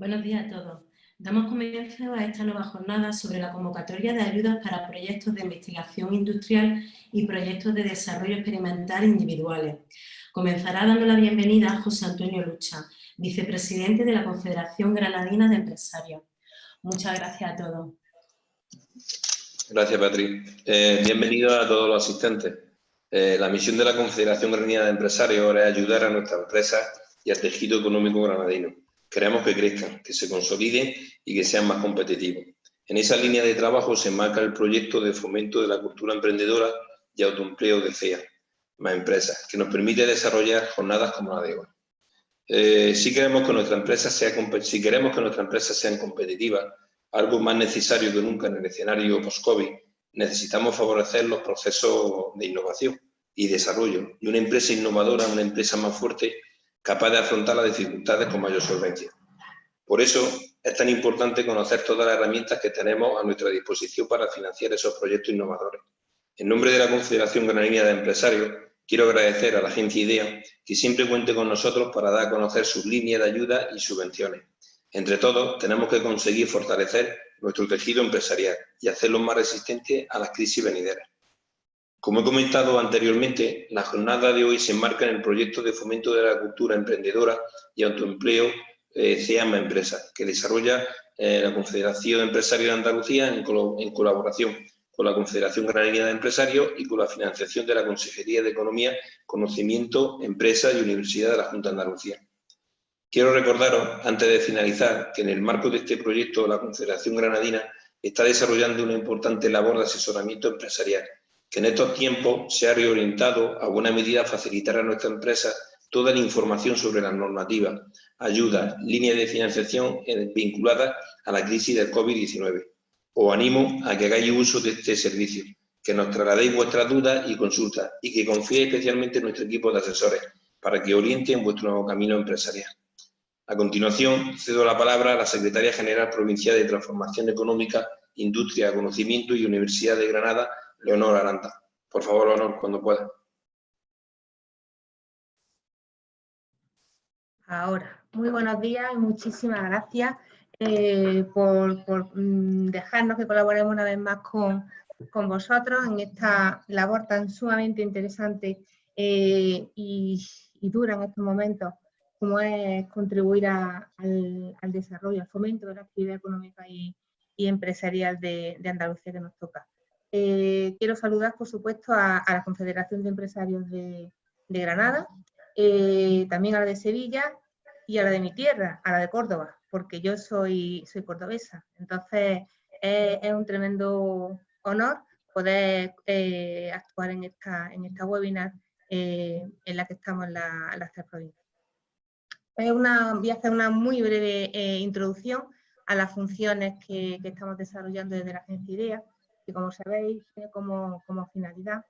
Buenos días a todos. Damos comienzo a esta nueva jornada sobre la convocatoria de ayudas para proyectos de investigación industrial y proyectos de desarrollo experimental individuales. Comenzará dando la bienvenida a José Antonio Lucha, vicepresidente de la Confederación Granadina de Empresarios. Muchas gracias a todos. Gracias, Patri. Bienvenidos a todos los asistentes. La misión de la Confederación Granadina de Empresarios es ayudar a nuestras empresas y al tejido económico granadino. Queremos que crezcan, que se consoliden y que sean más competitivos. En esa línea de trabajo se marca el proyecto de fomento de la cultura emprendedora y autoempleo de CEA, más empresas, que nos permite desarrollar jornadas como la de hoy. Si queremos que nuestras empresas sean competitivas, algo más necesario que nunca en el escenario post-COVID, necesitamos favorecer los procesos de innovación y desarrollo. Y una empresa innovadora, una empresa más fuerte, capaz de afrontar las dificultades con mayor solvencia. Por eso es tan importante conocer todas las herramientas que tenemos a nuestra disposición para financiar esos proyectos innovadores. En nombre de la Confederación Granadina de Empresarios, quiero agradecer a la Agencia IDEA que siempre cuente con nosotros para dar a conocer sus líneas de ayuda y subvenciones. Entre todos, tenemos que conseguir fortalecer nuestro tejido empresarial y hacerlo más resistente a las crisis venideras. Como he comentado anteriormente, la jornada de hoy se enmarca en el proyecto de fomento de la cultura emprendedora y autoempleo CEAMA Empresas, que desarrolla la Confederación de Empresarios de Andalucía en colaboración con la Confederación Granadina de Empresarios y con la financiación de la Consejería de Economía, Conocimiento, Empresas y Universidad de la Junta de Andalucía. Quiero recordaros, antes de finalizar, que en el marco de este proyecto la Confederación Granadina está desarrollando una importante labor de asesoramiento empresarial, que en estos tiempos se ha reorientado a buena medida a facilitar a nuestras empresas toda la información sobre las normativas, ayudas, líneas de financiación vinculadas a la crisis del COVID-19. Os animo a que hagáis uso de este servicio, que nos trasladéis vuestras dudas y consultas y que confiéis especialmente en nuestro equipo de asesores para que orienten vuestro nuevo camino empresarial. A continuación, cedo la palabra a la Secretaria General Provincial de Transformación Económica, Industria, Conocimiento y Universidad de Granada, Leonor Aranda. Por favor, Leonor, cuando pueda. Ahora, muy buenos días y muchísimas gracias por dejarnos que colaboremos una vez más con vosotros en esta labor tan sumamente interesante y dura en estos momentos, como es contribuir al desarrollo, al fomento de la actividad económica y empresarial de Andalucía que nos toca. Quiero saludar, por supuesto, a la Confederación de Empresarios de Granada, también a la de Sevilla y a la de mi tierra, a la de Córdoba, porque yo soy cordobesa. Entonces, es un tremendo honor poder actuar en esta webinar en la que estamos en las tres provincias. Voy a hacer una muy breve introducción a las funciones que estamos desarrollando desde la Agencia IDEA, que como sabéis tiene como finalidad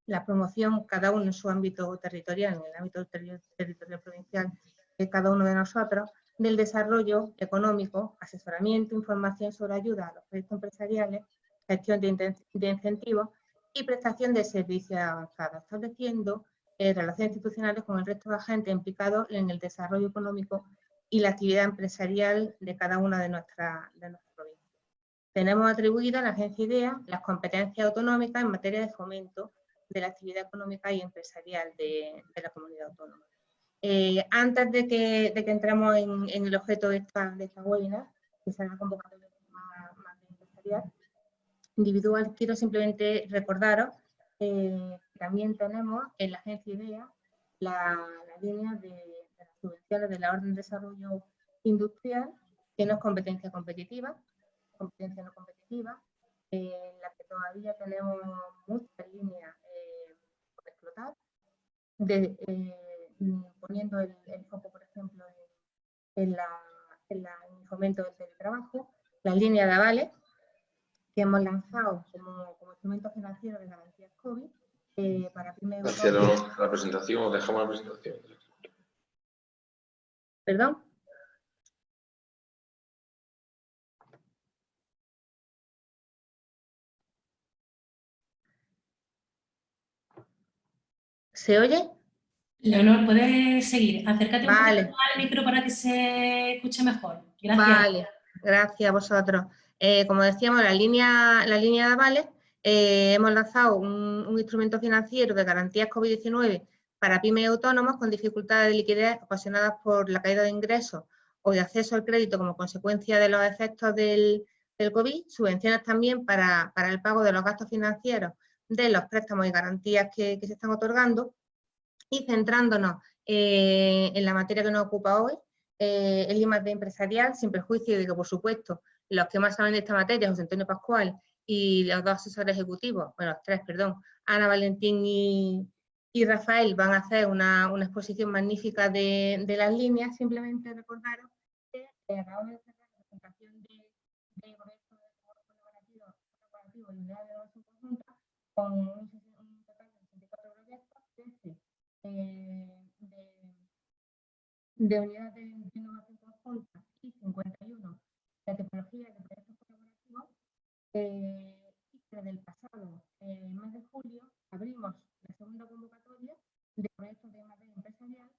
la promoción, cada uno en su ámbito territorial, en el ámbito territorial provincial de cada uno de nosotros, del desarrollo económico, asesoramiento, información sobre ayuda a los proyectos empresariales, gestión de incentivos y prestación de servicios avanzados, estableciendo relaciones institucionales con el resto de agentes implicados en el desarrollo económico y la actividad empresarial de cada una de nuestras provincias. Tenemos atribuidas a la Agencia IDEA las competencias autonómicas en materia de fomento de la actividad económica y empresarial de la comunidad autónoma. Antes de que entremos en el objeto de esta webinar, que será la convocatoria más empresarial individual, quiero simplemente recordaros que también tenemos en la Agencia IDEA la línea de las subvenciones de la Orden de Desarrollo Industrial, que no es competencia competitiva, competencia no competitiva, en la que todavía tenemos muchas líneas por explotar, poniendo el foco, por ejemplo, en el fomento del teletrabajo, la línea de avales que hemos lanzado como instrumento financiero de garantías COVID para pymes. Gracias, la presentación, o dejamos la presentación. ¿Perdón? ¿Se oye? Leonor, ¿puedes seguir? Acércate un Vale. poquito más al micro para que se escuche mejor. Gracias. Vale, gracias a vosotros. Como decíamos, la línea de avales, hemos lanzado un instrumento financiero de garantías COVID-19 para pymes y autónomos con dificultades de liquidez ocasionadas por la caída de ingresos o de acceso al crédito como consecuencia de los efectos del COVID, subvenciones también para el pago de los gastos financieros de los préstamos y garantías que se están otorgando, y centrándonos en la materia que nos ocupa hoy, el I+D empresarial, sin perjuicio de que, por supuesto, los que más saben de esta materia, José Antonio Pascual y los dos asesores ejecutivos, bueno, los tres, perdón, Ana, Valentín y Rafael, van a hacer una exposición magnífica de las líneas. Simplemente recordaros que acabamos de hacer la presentación de proyectos colaborativos y unidades de evaluación conjunta con un total de 64 proyectos de unidades de innovación conjunta y 51 de tecnología de proyectos colaborativos. Y desde el pasado mes de julio abrimos la segunda convocatoria de proyectos de I+D empresarial,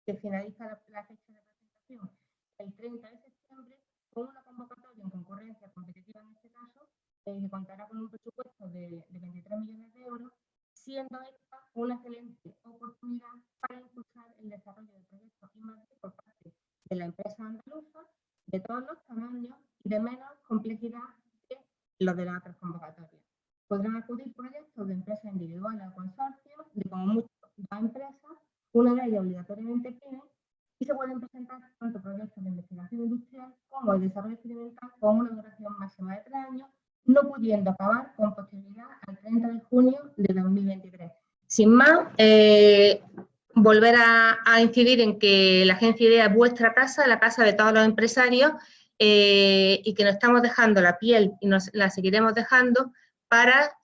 que finaliza la fecha de presentación, el 30 de septiembre, con una convocatoria en concurrencia competitiva en este caso, que contará con un presupuesto de 23 millones de euros, siendo esta una excelente oportunidad para impulsar el desarrollo de proyectos I+D por parte de la empresa andaluza, de todos los tamaños y de menos complejidad que los de las otras convocatorias. Podrán acudir proyectos de empresas individuales o consorcios, de como mucho 2 empresas, una de ellas obligatoriamente pyme, y se pueden presentar tanto proyectos de investigación industrial como de desarrollo experimental con una duración máxima de 3 años, no pudiendo acabar con posterioridad al 30 de junio de 2023. Sin más, volver a incidir en que la Agencia IDEA es vuestra casa, la casa de todos los empresarios, y que nos estamos dejando la piel y nos la seguiremos dejando para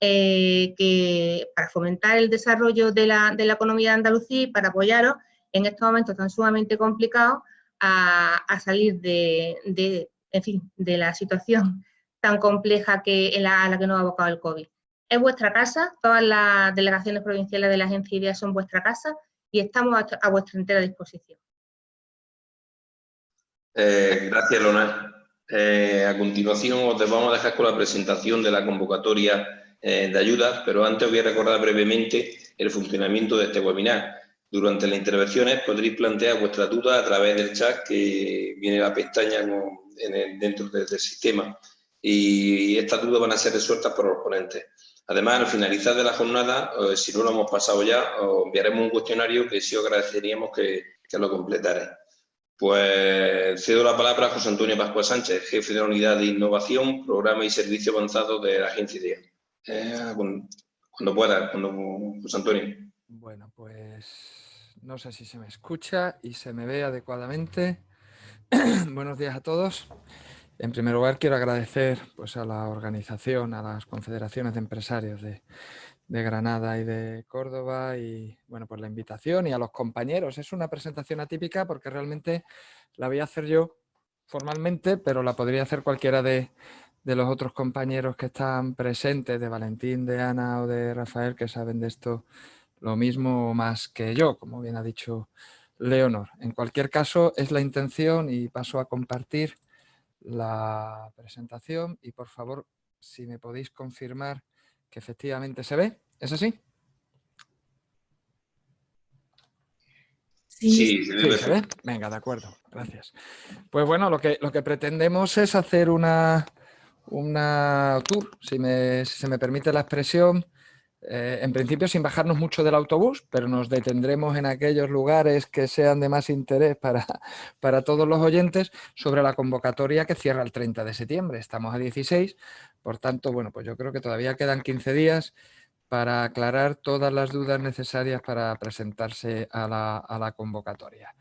fomentar el desarrollo de la economía de Andalucía y para apoyaros en estos momentos tan sumamente complicados a salir de la situación tan compleja a la que nos ha abocado el COVID. Es vuestra casa, todas las delegaciones provinciales de la Agencia IDEA son vuestra casa y estamos a vuestra entera disposición. Gracias, Leonor. A continuación os vamos a dejar con la presentación de la convocatoria de ayudas, pero antes voy a recordar brevemente el funcionamiento de este webinar. Durante las intervenciones podréis plantear vuestras dudas a través del chat que viene en la pestaña dentro del sistema, y estas dudas van a ser resueltas por los ponentes. Además, al finalizar de la jornada, si no lo hemos pasado ya, os enviaremos un cuestionario que sí os agradeceríamos que lo completarais. Pues cedo la palabra a José Antonio Pascual Sánchez, jefe de la Unidad de Innovación, Programa y Servicio Avanzado de la Agencia IDEA. Cuando pueda, José Antonio. Bueno, pues no sé si se me escucha y se me ve adecuadamente. Buenos días a todos. En primer lugar, quiero agradecer pues, a la organización, a las confederaciones de empresarios de Granada y de Córdoba y bueno, pues la invitación, y a los compañeros. Es una presentación atípica porque realmente la voy a hacer yo formalmente, pero la podría hacer cualquiera de los otros compañeros que están presentes, de Valentín, de Ana o de Rafael, que saben de esto lo mismo o más que yo, como bien ha dicho Leonor. En cualquier caso, es la intención y paso a compartir la presentación y por favor, si me podéis confirmar que efectivamente se ve. ¿Es así? Sí, se ve. Venga, de acuerdo. Gracias. Pues bueno, lo que pretendemos es hacer una tour, si se me permite la expresión, en principio sin bajarnos mucho del autobús, pero nos detendremos en aquellos lugares que sean de más interés para todos los oyentes, sobre la convocatoria que cierra el 30 de septiembre. Estamos a 16, por tanto, bueno, pues yo creo que todavía quedan 15 días para aclarar todas las dudas necesarias para presentarse a la convocatoria.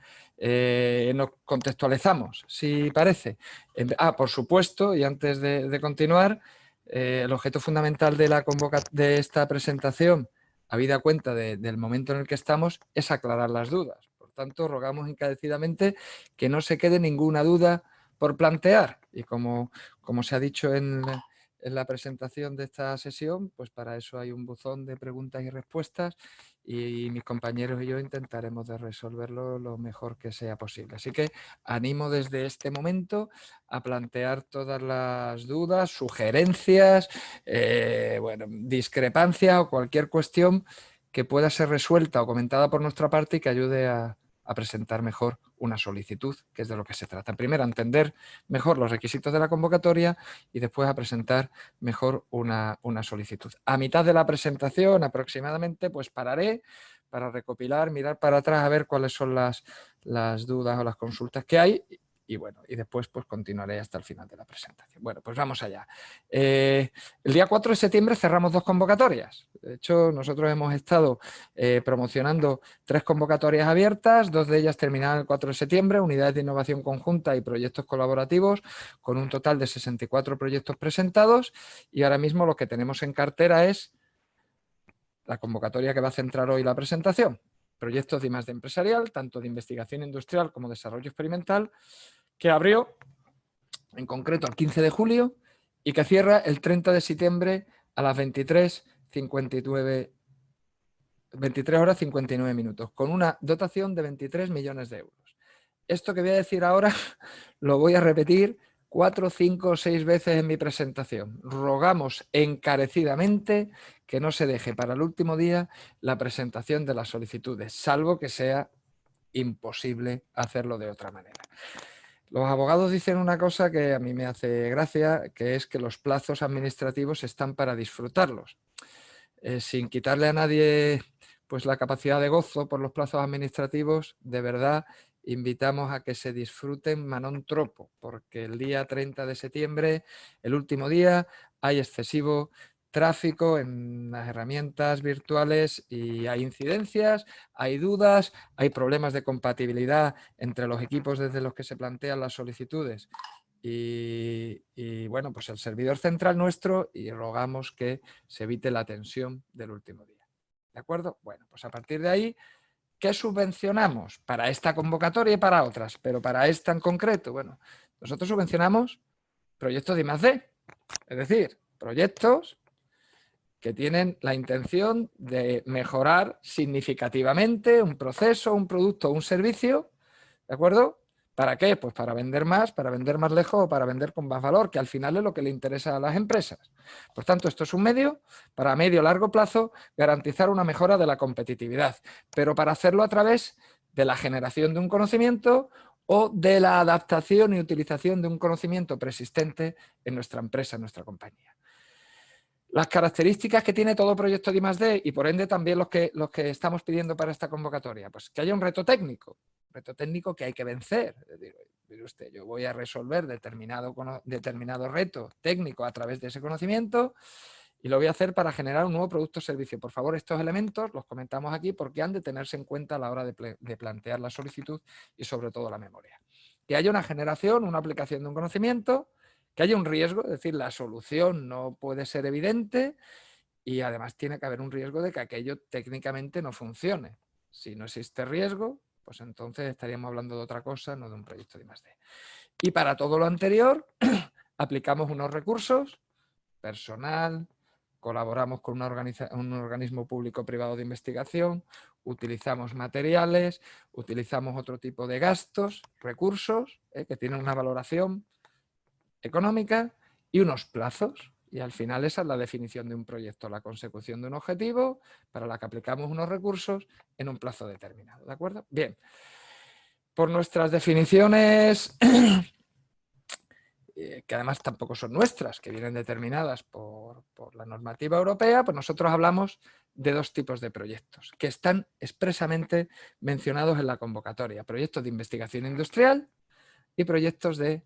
Nos contextualizamos, si parece. Por supuesto, y antes de continuar, el objeto fundamental de esta presentación, habida cuenta del momento en el que estamos, es aclarar las dudas. Por tanto, rogamos encarecidamente que no se quede ninguna duda por plantear. Y como se ha dicho en la presentación de esta sesión, pues para eso hay un buzón de preguntas y respuestas y mis compañeros y yo intentaremos de resolverlo lo mejor que sea posible. Así que animo desde este momento a plantear todas las dudas, sugerencias, bueno, discrepancias o cualquier cuestión que pueda ser resuelta o comentada por nuestra parte y que ayude a presentar mejor una solicitud, que es de lo que se trata. Primero, a entender mejor los requisitos de la convocatoria y después a presentar mejor una solicitud. A mitad de la presentación aproximadamente, pues pararé para recopilar, mirar para atrás a ver cuáles son las dudas o las consultas que hay y bueno, y después pues continuaré hasta el final de la presentación. Bueno, pues vamos allá. El día 4 de septiembre cerramos 2 convocatorias. De hecho, nosotros hemos estado promocionando 3 convocatorias abiertas, 2 de ellas terminaron el 4 de septiembre, unidades de innovación conjunta y proyectos colaborativos, con un total de 64 proyectos presentados y ahora mismo lo que tenemos en cartera es la convocatoria que va a centrar hoy la presentación. Proyectos de I+D empresarial, tanto de investigación industrial como desarrollo experimental, que abrió en concreto el 15 de julio y que cierra el 30 de septiembre a las 23 horas 59 minutos, con una dotación de 23 millones de euros. Esto que voy a decir ahora lo voy a repetir 4, 5 o 6 veces en mi presentación. Rogamos encarecidamente que no se deje para el último día la presentación de las solicitudes, salvo que sea imposible hacerlo de otra manera. Los abogados dicen una cosa que a mí me hace gracia, que es que los plazos administrativos están para disfrutarlos. Sin quitarle a nadie pues, la capacidad de gozo por los plazos administrativos, de verdad invitamos a que se disfruten manon tropo, porque el día 30 de septiembre, el último día, hay excesivo tráfico en las herramientas virtuales y hay incidencias, hay dudas, hay problemas de compatibilidad entre los equipos desde los que se plantean las solicitudes y bueno, pues el servidor central nuestro y rogamos que se evite la tensión del último día. ¿De acuerdo? Bueno, pues a partir de ahí, ¿qué subvencionamos para esta convocatoria y para otras? Pero para esta en concreto, bueno, nosotros subvencionamos proyectos de I+D, es decir, proyectos que tienen la intención de mejorar significativamente un proceso, un producto o un servicio, ¿de acuerdo? ¿Para qué? Pues para vender más lejos o para vender con más valor, que al final es lo que le interesa a las empresas. Por tanto, esto es un medio para a medio o largo plazo garantizar una mejora de la competitividad, pero para hacerlo a través de la generación de un conocimiento o de la adaptación y utilización de un conocimiento persistente en nuestra empresa, en nuestra compañía. Las características que tiene todo proyecto de I+D y por ende también los que estamos pidiendo para esta convocatoria, pues que haya un reto técnico que hay que vencer. Mire usted, yo voy a resolver determinado reto técnico a través de ese conocimiento y lo voy a hacer para generar un nuevo producto o servicio. Por favor, estos elementos los comentamos aquí porque han de tenerse en cuenta a la hora de plantear la solicitud y sobre todo la memoria. Que haya una generación, una aplicación de un conocimiento, que haya un riesgo, es decir, la solución no puede ser evidente y además tiene que haber un riesgo de que aquello técnicamente no funcione. Si no existe riesgo, pues entonces estaríamos hablando de otra cosa, no de un proyecto de I+D. Y para todo lo anterior, aplicamos unos recursos, personal, colaboramos con un organismo público-privado de investigación, utilizamos materiales, utilizamos otro tipo de gastos, recursos, que tienen una valoración económica y unos plazos. Y al final esa es la definición de un proyecto, la consecución de un objetivo para la que aplicamos unos recursos en un plazo determinado. ¿De acuerdo? Bien. Por nuestras definiciones, que además tampoco son nuestras, que vienen determinadas por la normativa europea, pues nosotros hablamos de 2 tipos de proyectos que están expresamente mencionados en la convocatoria. Proyectos de investigación industrial y proyectos de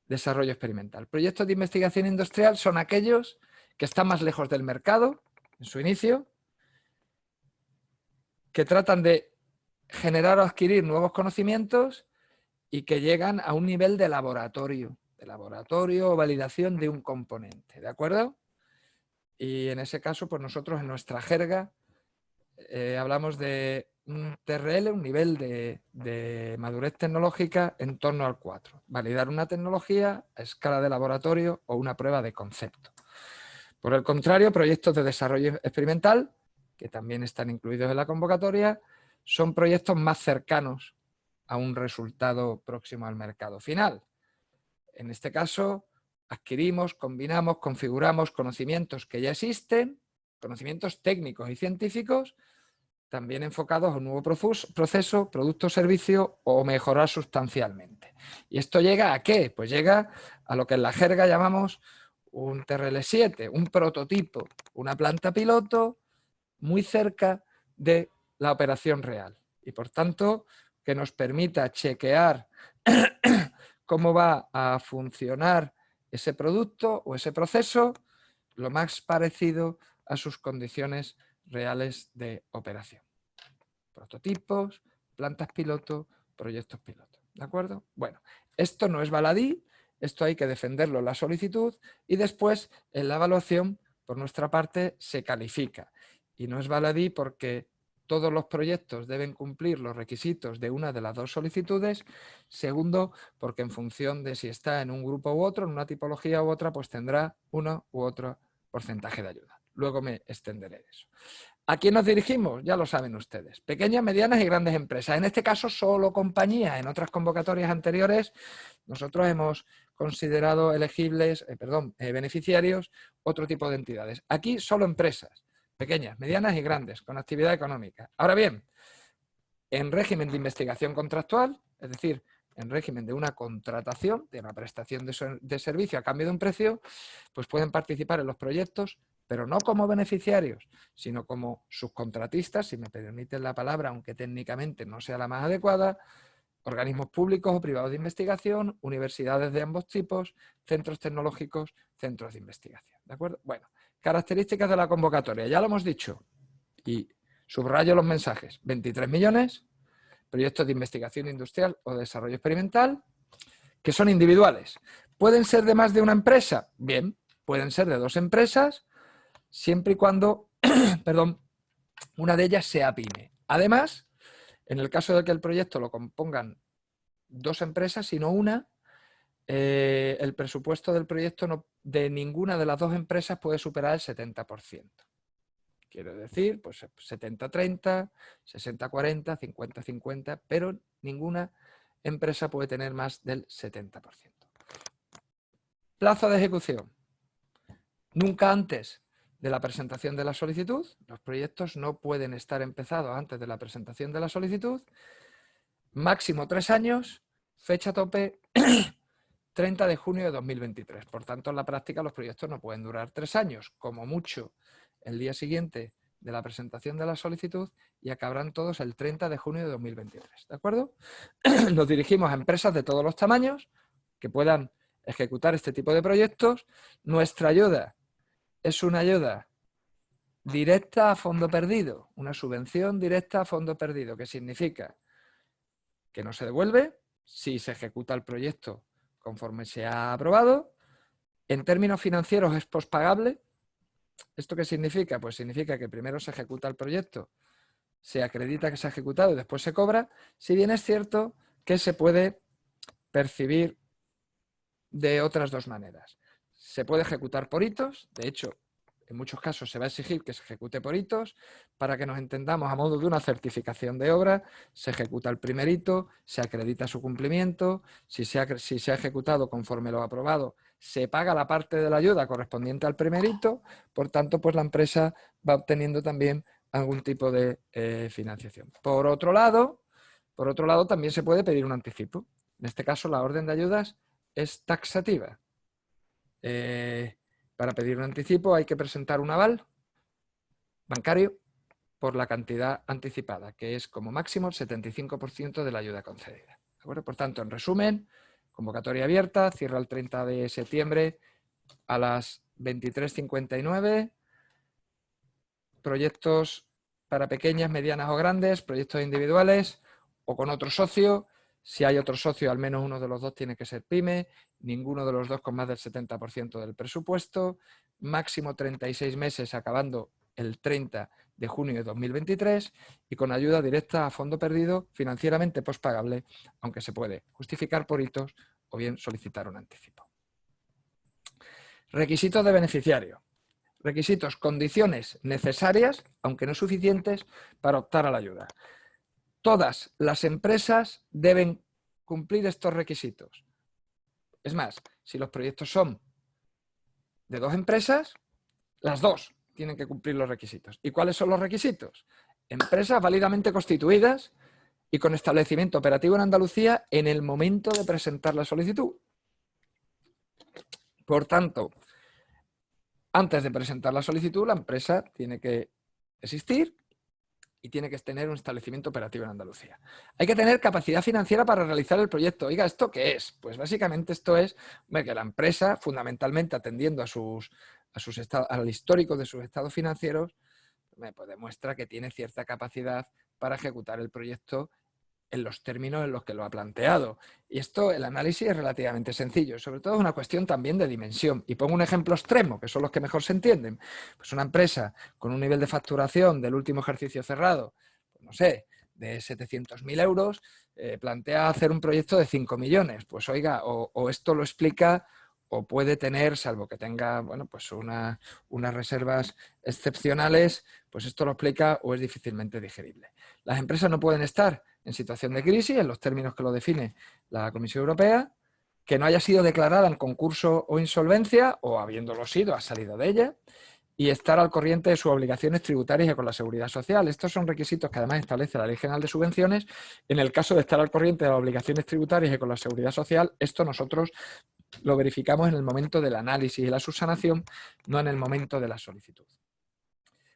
desarrollo experimental. Proyectos de investigación industrial son aquellos que están más lejos del mercado en su inicio, que tratan de generar o adquirir nuevos conocimientos y que llegan a un nivel de laboratorio o validación de un componente, ¿de acuerdo? Y en ese caso, pues nosotros en nuestra jerga hablamos de un TRL, un nivel de madurez tecnológica en torno al 4. Validar una tecnología a escala de laboratorio o una prueba de concepto. Por el contrario, proyectos de desarrollo experimental, que también están incluidos en la convocatoria, son proyectos más cercanos a un resultado próximo al mercado final. En este caso, adquirimos, combinamos, configuramos conocimientos que ya existen, conocimientos técnicos y científicos, también enfocados a un nuevo proceso, producto o servicio o mejorar sustancialmente. ¿Y esto llega a qué? Pues llega a lo que en la jerga llamamos un TRL7, un prototipo, una planta piloto muy cerca de la operación real y por tanto que nos permita chequear cómo va a funcionar ese producto o ese proceso lo más parecido a sus condiciones reales de operación. Prototipos, plantas piloto, proyectos piloto. ¿De acuerdo? Bueno, esto no es baladí, esto hay que defenderlo en la solicitud y después en la evaluación por nuestra parte se califica. Y no es baladí porque todos los proyectos deben cumplir los requisitos de una de las dos solicitudes. Segundo, porque en función de si está en un grupo u otro, en una tipología u otra, pues tendrá uno u otro porcentaje de ayuda. Luego me extenderé de eso. ¿A quién nos dirigimos? Ya lo saben ustedes. Pequeñas, medianas y grandes empresas. En este caso, solo compañías. En otras convocatorias anteriores, nosotros hemos considerado beneficiarios otro tipo de entidades. Aquí, solo empresas. Pequeñas, medianas y grandes, con actividad económica. Ahora bien, en régimen de investigación contractual, es decir, en régimen de una contratación, de una prestación de servicio a cambio de un precio, pues pueden participar en los proyectos, pero no como beneficiarios, sino como subcontratistas, si me permiten la palabra, aunque técnicamente no sea la más adecuada, organismos públicos o privados de investigación, universidades de ambos tipos, centros tecnológicos, centros de investigación. ¿De acuerdo? Bueno, características de la convocatoria, ya lo hemos dicho, y subrayo los mensajes. 23 millones, proyectos de investigación industrial o de desarrollo experimental, que son individuales. ¿Pueden ser de más de una empresa? Bien, pueden ser de 2 empresas, siempre y cuando una de ellas sea pyme. Además, en el caso de que el proyecto lo compongan 2 empresas, sino una, el presupuesto del proyecto de ninguna de las 2 empresas puede superar el 70%. Quiero decir, pues 70-30, 60-40, 50-50, pero ninguna empresa puede tener más del 70%. Plazo de ejecución. Nunca antes de la presentación de la solicitud. Los proyectos no pueden estar empezados antes de la presentación de la solicitud. Máximo 3 años, fecha tope 30 de junio de 2023. Por tanto, en la práctica los proyectos no pueden durar 3 años, como mucho el día siguiente de la presentación de la solicitud y acabarán todos el 30 de junio de 2023. ¿De acuerdo? Nos dirigimos a empresas de todos los tamaños que puedan ejecutar este tipo de proyectos. Nuestra ayuda es una ayuda directa a fondo perdido, una subvención directa a fondo perdido, que significa que no se devuelve si se ejecuta el proyecto conforme se ha aprobado. En términos financieros es pospagable. ¿Esto qué significa? Pues significa que primero se ejecuta el proyecto, se acredita que se ha ejecutado y después se cobra, si bien es cierto que se puede percibir de otras 2 maneras. Se puede ejecutar por hitos, de hecho, en muchos casos se va a exigir que se ejecute por hitos. Para que nos entendamos, a modo de una certificación de obra, se ejecuta el primer hito, se acredita su cumplimiento, si se ha ejecutado conforme lo aprobado, se paga la parte de la ayuda correspondiente al primer hito, por tanto, pues la empresa va obteniendo también algún tipo de financiación. Por otro lado, también se puede pedir un anticipo. En este caso, la orden de ayudas es taxativa. Para pedir un anticipo hay que presentar un aval bancario por la cantidad anticipada, que es como máximo el 75% de la ayuda concedida. ¿De acuerdo? Por tanto, en resumen, convocatoria abierta, cierra el 30 de septiembre a las 23:59. Proyectos para pequeñas, medianas o grandes, proyectos individuales o con otro socio. Si hay otro socio, al menos uno de los 2 tiene que ser pyme, ninguno de los 2 con más del 70% del presupuesto, máximo 36 meses acabando el 30 de junio de 2023 y con ayuda directa a fondo perdido, financieramente pospagable, aunque se puede justificar por hitos o bien solicitar un anticipo. Requisitos de beneficiario. requisitos, condiciones necesarias, aunque no suficientes, para optar a la ayuda. Todas las empresas deben cumplir estos requisitos. Es más, si los proyectos son de 2 empresas, las 2 tienen que cumplir los requisitos. ¿Y cuáles son los requisitos? Empresas válidamente constituidas y con establecimiento operativo en Andalucía en el momento de presentar la solicitud. Por tanto, antes de presentar la solicitud, la empresa tiene que existir y tiene que tener un establecimiento operativo en Andalucía. Hay que tener capacidad financiera para realizar el proyecto. Oiga, ¿esto qué es? Pues básicamente esto es que la empresa, fundamentalmente atendiendo al histórico de sus estados financieros, pues demuestra que tiene cierta capacidad para ejecutar el proyecto en los términos en los que lo ha planteado. Y esto, el análisis es relativamente sencillo. Sobre todo es una cuestión también de dimensión. Y pongo un ejemplo extremo, que son los que mejor se entienden. Pues una empresa con un nivel de facturación del último ejercicio cerrado, pues no sé, de 700.000 euros, plantea hacer un proyecto de 5 millones. Pues oiga, o esto lo explica o puede tener, salvo que tenga, bueno, pues unas reservas excepcionales, pues esto lo explica o es difícilmente digerible. Las empresas no pueden estar en situación de crisis, en los términos que lo define la Comisión Europea, que no haya sido declarada en concurso o insolvencia, o habiéndolo sido, ha salido de ella, y estar al corriente de sus obligaciones tributarias y con la seguridad social. Estos son requisitos que además establece la Ley General de Subvenciones. En el caso de estar al corriente de las obligaciones tributarias y con la seguridad social, esto nosotros lo verificamos en el momento del análisis y la subsanación, no en el momento de la solicitud.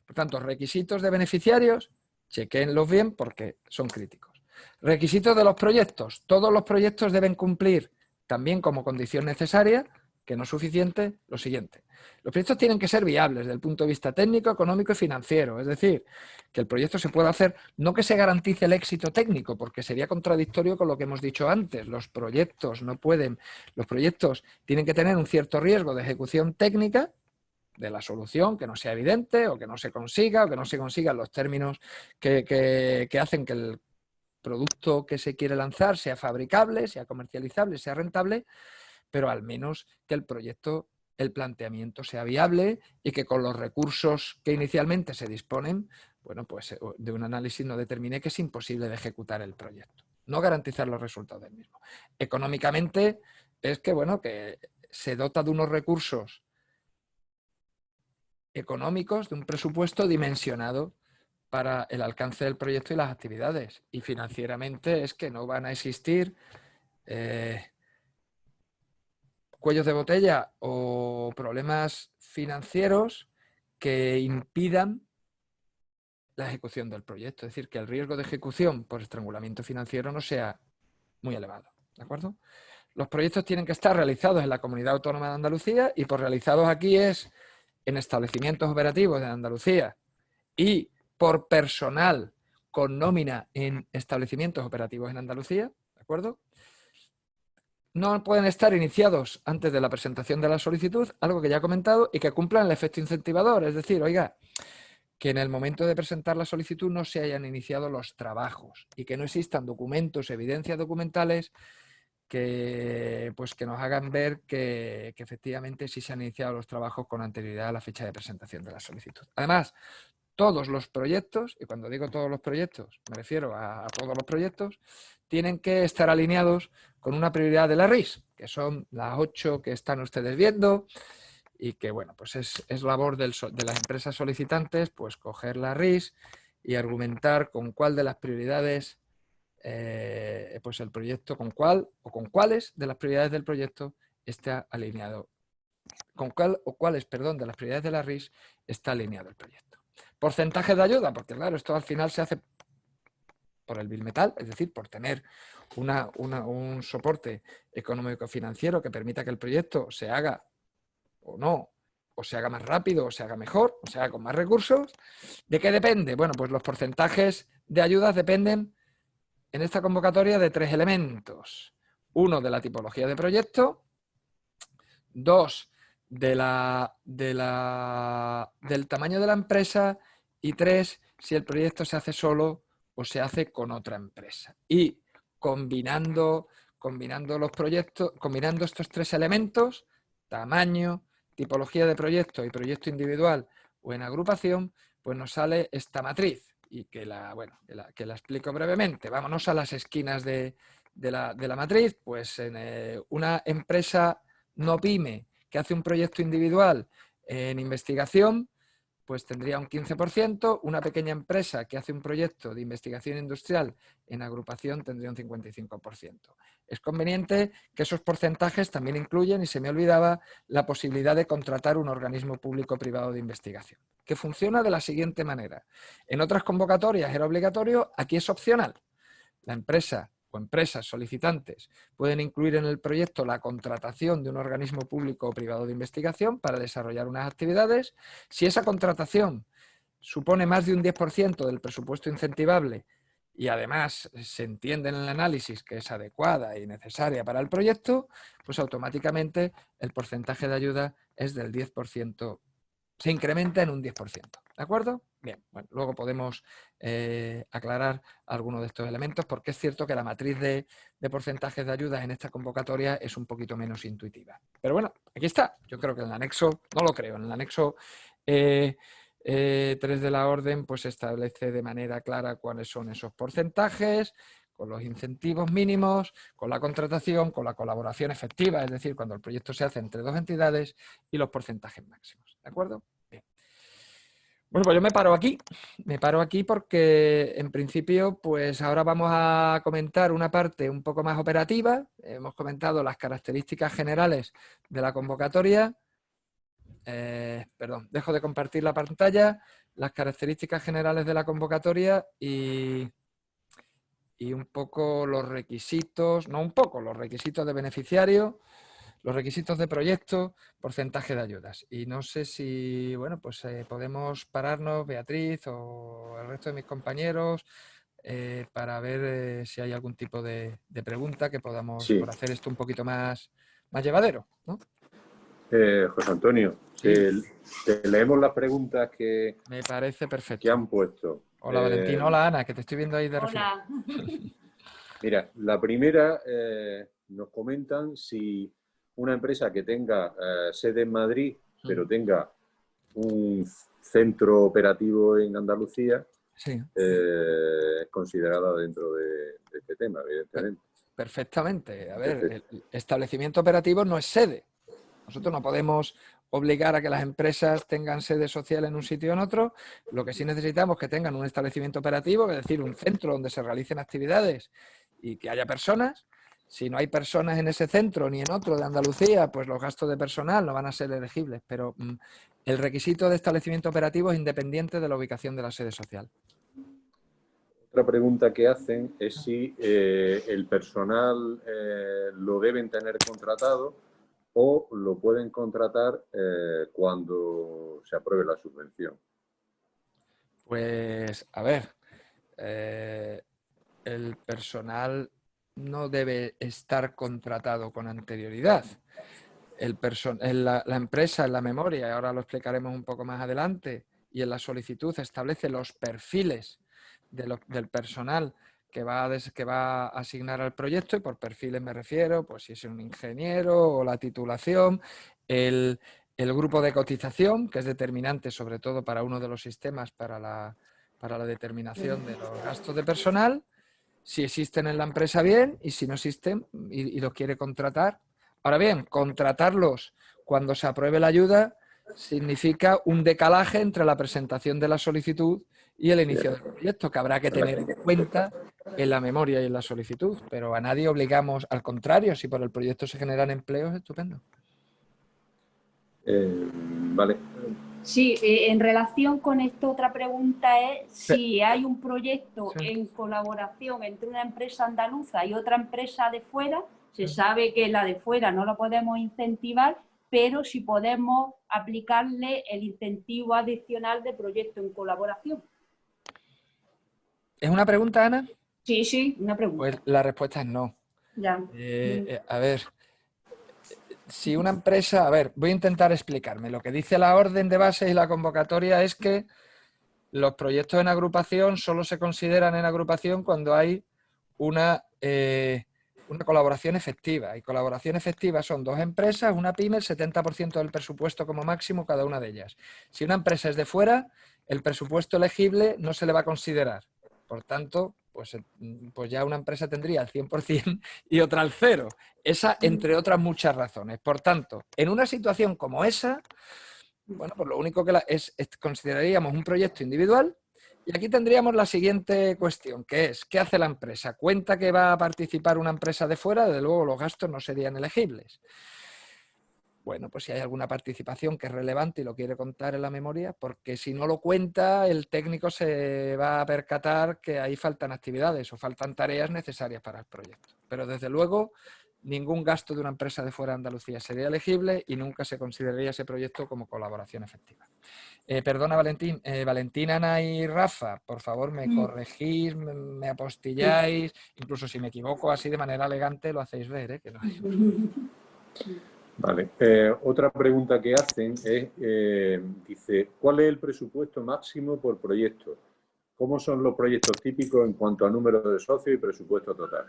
Por tanto, requisitos de beneficiarios, chequéenlos bien porque son críticos. Requisitos de los proyectos. Todos los proyectos deben cumplir también como condición necesaria, que no es suficiente, lo siguiente. Los proyectos tienen que ser viables desde el punto de vista técnico, económico y financiero. Es decir, que el proyecto se pueda hacer, no que se garantice el éxito técnico, porque sería contradictorio con lo que hemos dicho antes. Los proyectos tienen que tener un cierto riesgo de ejecución técnica de la solución, que no sea evidente o que no se consiga o que no se consigan los términos que hacen que el producto que se quiere lanzar sea fabricable, sea comercializable, sea rentable, pero al menos que el proyecto, el planteamiento sea viable y que con los recursos que inicialmente se disponen, bueno, pues de un análisis no determine que es imposible de ejecutar el proyecto. No garantizar los resultados del mismo. Económicamente es que, bueno, que se dota de unos recursos económicos, de un presupuesto dimensionado para el alcance del proyecto y las actividades. Y financieramente es que no van a existir cuellos de botella o problemas financieros que impidan la ejecución del proyecto. Es decir, que el riesgo de ejecución por estrangulamiento financiero no sea muy elevado. ¿De acuerdo? Los proyectos tienen que estar realizados en la Comunidad Autónoma de Andalucía y por realizados aquí es en establecimientos operativos de Andalucía y por personal con nómina en establecimientos operativos en Andalucía, ¿de acuerdo? No pueden estar iniciados antes de la presentación de la solicitud, algo que ya he comentado, y que cumplan el efecto incentivador. Es decir, oiga, que en el momento de presentar la solicitud no se hayan iniciado los trabajos y que no existan documentos, evidencias documentales que nos hagan ver que efectivamente sí se han iniciado los trabajos con anterioridad a la fecha de presentación de la solicitud. Además, todos los proyectos, y cuando digo todos los proyectos, me refiero a todos los proyectos, tienen que estar alineados con una prioridad de la RIS, que son las 8 que están ustedes viendo y que, bueno, pues es labor de las empresas solicitantes, pues coger la RIS y argumentar con cuál de las prioridades, pues el proyecto, con cuál o con cuáles de las prioridades del proyecto está alineado, con cuál o cuáles, perdón, de las prioridades de la RIS está alineado el proyecto. Porcentaje de ayuda, porque claro, esto al final se hace por el bimetal, es decir, por tener un soporte económico-financiero que permita que el proyecto se haga o no, o se haga más rápido, o se haga mejor, o se haga con más recursos. ¿De qué depende? Bueno, pues los porcentajes de ayudas dependen en esta convocatoria de 3 elementos. 1, de la tipología de proyecto. 2, del tamaño de la empresa. Y 3, si el proyecto se hace solo o se hace con otra empresa. Y combinando los proyectos, combinando estos 3 elementos, tamaño, tipología de proyecto y proyecto individual o en agrupación, pues nos sale esta matriz y que la explico brevemente. Vámonos a las esquinas de la matriz. Pues en una empresa no pyme que hace un proyecto individual en investigación, pues tendría un 15%, una pequeña empresa que hace un proyecto de investigación industrial en agrupación tendría un 55%. Es conveniente que esos porcentajes también incluyen, y se me olvidaba, la posibilidad de contratar un organismo público-privado de investigación, que funciona de la siguiente manera. En otras convocatorias era obligatorio, aquí es opcional. La empresa o empresas solicitantes pueden incluir en el proyecto la contratación de un organismo público o privado de investigación para desarrollar unas actividades. Si esa contratación supone más de un 10% del presupuesto incentivable y además se entiende en el análisis que es adecuada y necesaria para el proyecto, pues automáticamente el porcentaje de ayuda es del 10%, se incrementa en un 10%. ¿De acuerdo? Bien, bueno, luego podemos aclarar algunos de estos elementos, porque es cierto que la matriz de porcentajes de ayudas en esta convocatoria es un poquito menos intuitiva. Pero bueno, aquí está. Yo creo que en el anexo, no lo creo, en el anexo 3 de la orden pues establece de manera clara cuáles son esos porcentajes, con los incentivos mínimos, con la contratación, con la colaboración efectiva, es decir, cuando el proyecto se hace entre dos entidades, y los porcentajes máximos. ¿De acuerdo? Bien. Bueno, pues yo me paro aquí porque en principio pues ahora vamos a comentar una parte un poco más operativa. Hemos comentado las características generales de la convocatoria. Perdón, dejo de compartir la pantalla, las características generales de la convocatoria y un poco los requisitos, no un poco, los requisitos de beneficiario, los requisitos de proyecto, porcentaje de ayudas. Y no sé si, bueno, pues podemos pararnos, Beatriz o el resto de mis compañeros, para ver si hay algún tipo de pregunta que podamos, sí, por hacer esto un poquito más llevadero, ¿no? José Antonio, Sí. te leemos las preguntas que, Me parece perfecto. que han puesto. Hola Valentín, hola Ana, que te estoy viendo ahí de refilón. Hola. Mira, la primera, nos comentan si una empresa que tenga sede en Madrid, pero tenga un centro operativo en Andalucía, Sí. es considerada dentro de este tema, evidentemente. Perfectamente. A ver, Perfecto. el establecimiento operativo no es sede. Nosotros no podemos obligar a que las empresas tengan sede social en un sitio o en otro. Lo que sí necesitamos es que tengan un establecimiento operativo, es decir, un centro donde se realicen actividades y que haya personas. Si no hay personas en ese centro ni en otro de Andalucía, pues los gastos de personal no van a ser elegibles. Pero el requisito de establecimiento operativo es independiente de la ubicación de la sede social. Otra pregunta que hacen es si el personal lo deben tener contratado o lo pueden contratar cuando se apruebe la subvención. Pues, a ver, el personal no debe estar contratado con anterioridad. La empresa, en la memoria, ahora lo explicaremos un poco más adelante, y en la solicitud establece los perfiles del personal que va a asignar al proyecto, y por perfiles me refiero, pues si es un ingeniero o la titulación, el grupo de cotización, que es determinante sobre todo para uno de los sistemas para la determinación de los gastos de personal, si existen en la empresa bien, y si no existen y los quiere contratar. Ahora bien, contratarlos cuando se apruebe la ayuda significa un decalaje entre la presentación de la solicitud y el inicio del proyecto, que habrá que tener en cuenta en la memoria y en la solicitud, pero a nadie obligamos, al contrario, si por el proyecto se generan empleos, estupendo. Vale. Sí, en relación con esto, otra pregunta es si hay un proyecto en colaboración entre una empresa andaluza y otra empresa de fuera. Se sabe que la de fuera no la podemos incentivar, pero si podemos aplicarle el incentivo adicional de proyecto en colaboración. ¿Es una pregunta, Ana? Sí, sí, una pregunta. Pues la respuesta es no. Ya. A ver, si una empresa... A ver, voy a intentar explicarme. Lo que dice la orden de base y la convocatoria es que los proyectos en agrupación solo se consideran en agrupación cuando hay una una colaboración efectiva. Y colaboración efectiva son 2 empresas, una pyme, el 70% del presupuesto como máximo cada una de ellas. Si una empresa es de fuera, el presupuesto elegible no se le va a considerar. Por tanto, pues ya una empresa tendría el 100% y otra al 0%. Esa, entre otras muchas razones. Por tanto, en una situación como esa, bueno, pues lo único que consideraríamos un proyecto individual. Y aquí tendríamos la siguiente cuestión, que es, ¿qué hace la empresa? ¿Cuenta que va a participar una empresa de fuera? Desde luego los gastos no serían elegibles. Bueno, pues si hay alguna participación que es relevante y lo quiere contar en la memoria, porque si no lo cuenta, el técnico se va a percatar que ahí faltan actividades o faltan tareas necesarias para el proyecto. Pero desde luego, ningún gasto de una empresa de fuera de Andalucía sería elegible y nunca se consideraría ese proyecto como colaboración efectiva. Perdona, Valentín. Valentín, Ana y Rafa, por favor, me corregís, me apostilláis, incluso si me equivoco así de manera elegante lo hacéis ver, que no hay... Vale. Otra pregunta que hacen es, dice, ¿cuál es el presupuesto máximo por proyecto? ¿Cómo son los proyectos típicos en cuanto a número de socios y presupuesto total?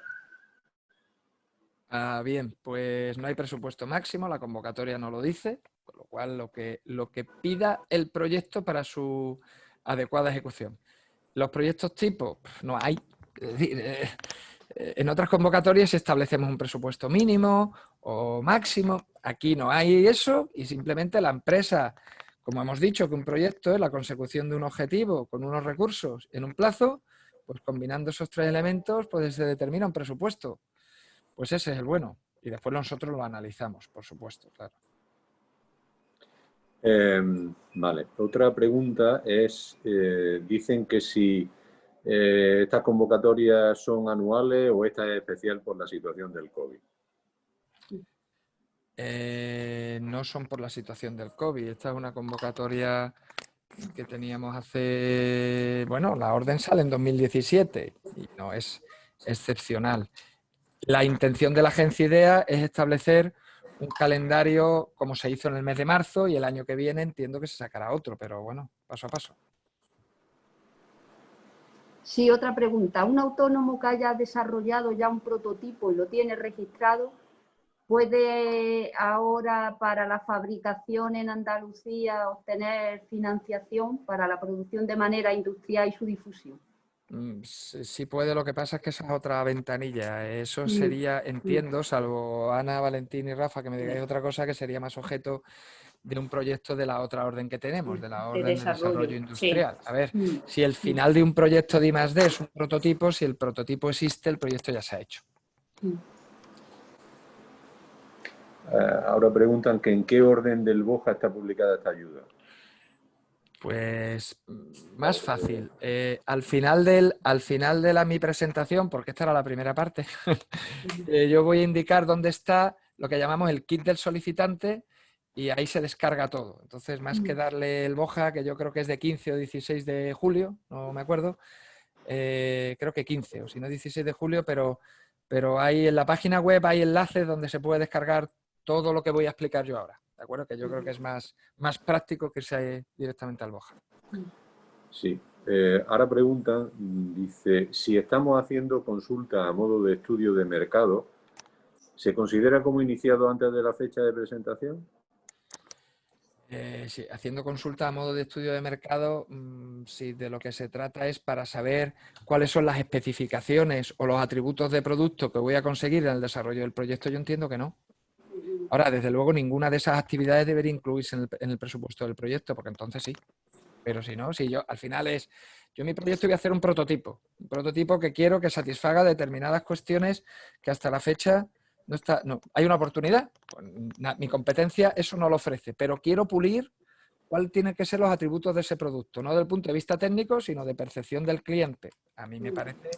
Bien, pues no hay presupuesto máximo, la convocatoria no lo dice, con lo cual lo que pida el proyecto para su adecuada ejecución. Los proyectos tipo, no hay. Es decir, en otras convocatorias establecemos un presupuesto mínimo o máximo. Aquí no hay eso y simplemente la empresa, como hemos dicho, que un proyecto es la consecución de un objetivo con unos recursos en un plazo, pues combinando esos 3 elementos, pues se determina un presupuesto. Pues ese es el bueno. Y después nosotros lo analizamos, por supuesto, claro. Vale. Otra pregunta es, dicen que si estas convocatorias son anuales o esta es especial por la situación del COVID. No son por la situación del COVID. Esta es una convocatoria que teníamos hace... Bueno, la orden sale en 2017 y no es excepcional. La intención de la Agencia IDEA es establecer un calendario como se hizo en el mes de marzo y el año que viene entiendo que se sacará otro, pero bueno, paso a paso. Sí, otra pregunta. ¿Un autónomo que haya desarrollado ya un prototipo y lo tiene registrado, puede ahora para la fabricación en Andalucía obtener financiación para la producción de manera industrial y su difusión? Sí puede, lo que pasa es que esa es otra ventanilla. Eso sería, entiendo, salvo Ana, Valentín y Rafa, que me digáis otra cosa, que sería más objeto de un proyecto de la otra orden que tenemos, de la orden de desarrollo industrial. Sí. A ver, si el final de un proyecto de I+D es un prototipo, si el prototipo existe, el proyecto ya se ha hecho. Ahora preguntan que en qué orden del BOJA está publicada esta ayuda. Pues más fácil. Al final de mi presentación, porque esta era la primera parte, yo voy a indicar dónde está lo que llamamos el kit del solicitante y ahí se descarga todo. Entonces, más que darle el BOJA, que yo creo que es de 15 o 16 de julio, no me acuerdo, creo que 15 o si no 16 de julio, pero ahí en la página web hay enlaces donde se puede descargar todo lo que voy a explicar yo ahora. ¿De acuerdo? Que yo creo que es más práctico que irse directamente al BOJA. Sí. Ahora preguntan, dice, si estamos haciendo consulta a modo de estudio de mercado, ¿se considera como iniciado antes de la fecha de presentación? Sí, haciendo consulta a modo de estudio de mercado, sí, de lo que se trata es para saber cuáles son las especificaciones o los atributos de producto que voy a conseguir en el desarrollo del proyecto. Yo entiendo que no. Ahora, desde luego, ninguna de esas actividades debería incluirse en el presupuesto del proyecto, porque entonces sí. Pero si no, si yo al final yo en mi proyecto voy a hacer un prototipo que quiero que satisfaga determinadas cuestiones que hasta la fecha no está. No, hay una oportunidad, pues, mi competencia eso no lo ofrece, pero quiero pulir cuáles tienen que ser los atributos de ese producto, no desde el punto de vista técnico, sino de percepción del cliente. A mí me parece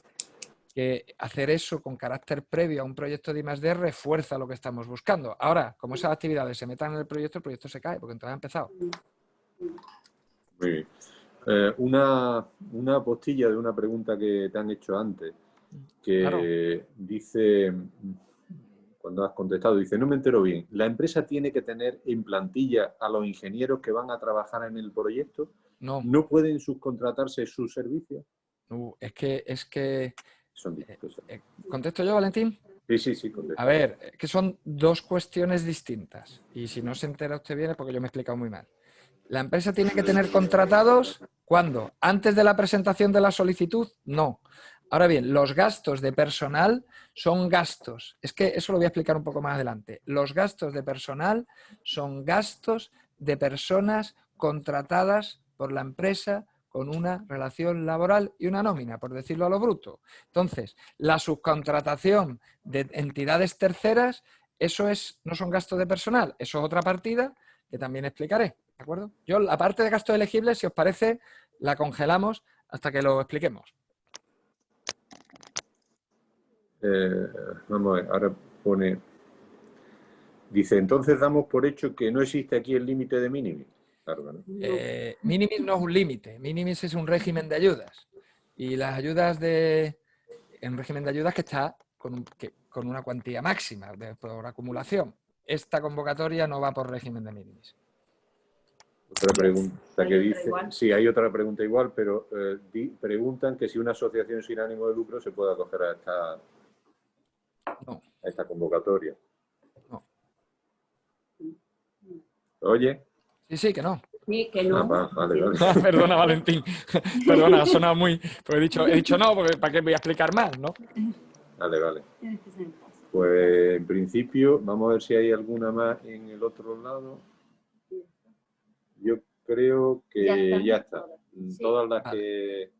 que hacer eso con carácter previo a un proyecto de I+D refuerza lo que estamos buscando. Ahora, como esas actividades se metan en el proyecto se cae, porque entonces ha empezado. Muy bien. Una postilla de una pregunta que te han hecho antes, que Claro. dice, cuando has contestado, dice, no me entero bien, ¿la empresa tiene que tener en plantilla a los ingenieros que van a trabajar en el proyecto? No. ¿No pueden subcontratarse sus servicios? Es que Son distintos. ¿contesto yo, Valentín? Sí, contesta. A ver, que son dos cuestiones distintas. Y si no se entera usted bien es porque yo me he explicado muy mal. ¿La empresa tiene que tener contratados? ¿Cuándo? ¿Antes de la presentación de la solicitud? No. Ahora bien, los gastos de personal son gastos. Es que eso lo voy a explicar un poco más adelante. Los gastos de personal son gastos de personas contratadas por la empresa con una relación laboral y una nómina, por decirlo a lo bruto. Entonces, la subcontratación de entidades terceras, no son gastos de personal, eso es otra partida que también explicaré, ¿de acuerdo? Yo la parte de gastos elegibles, si os parece, la congelamos hasta que lo expliquemos. Vamos a ver, ahora pone... Dice, entonces damos por hecho que no existe aquí el límite de minimis. Claro, ¿no? Minimis no es un límite, minimis es un régimen de ayudas. Y las ayudas en régimen de ayudas que está con una cuantía máxima por acumulación. Esta convocatoria no va por régimen de minimis. Otra pregunta que dice... Sí, hay otra pregunta igual, pero preguntan que si una asociación sin ánimo de lucro se puede acoger a esta convocatoria. No. ¿Oye? Sí, que no. Sí, que no. Vale. Perdona, Valentín. Perdona, ha sonado muy... Pues he dicho no, porque ¿para qué voy a explicar más, no? Vale. Pues en principio, vamos a ver si hay alguna más en el otro lado. Yo creo que ya está. Todas las que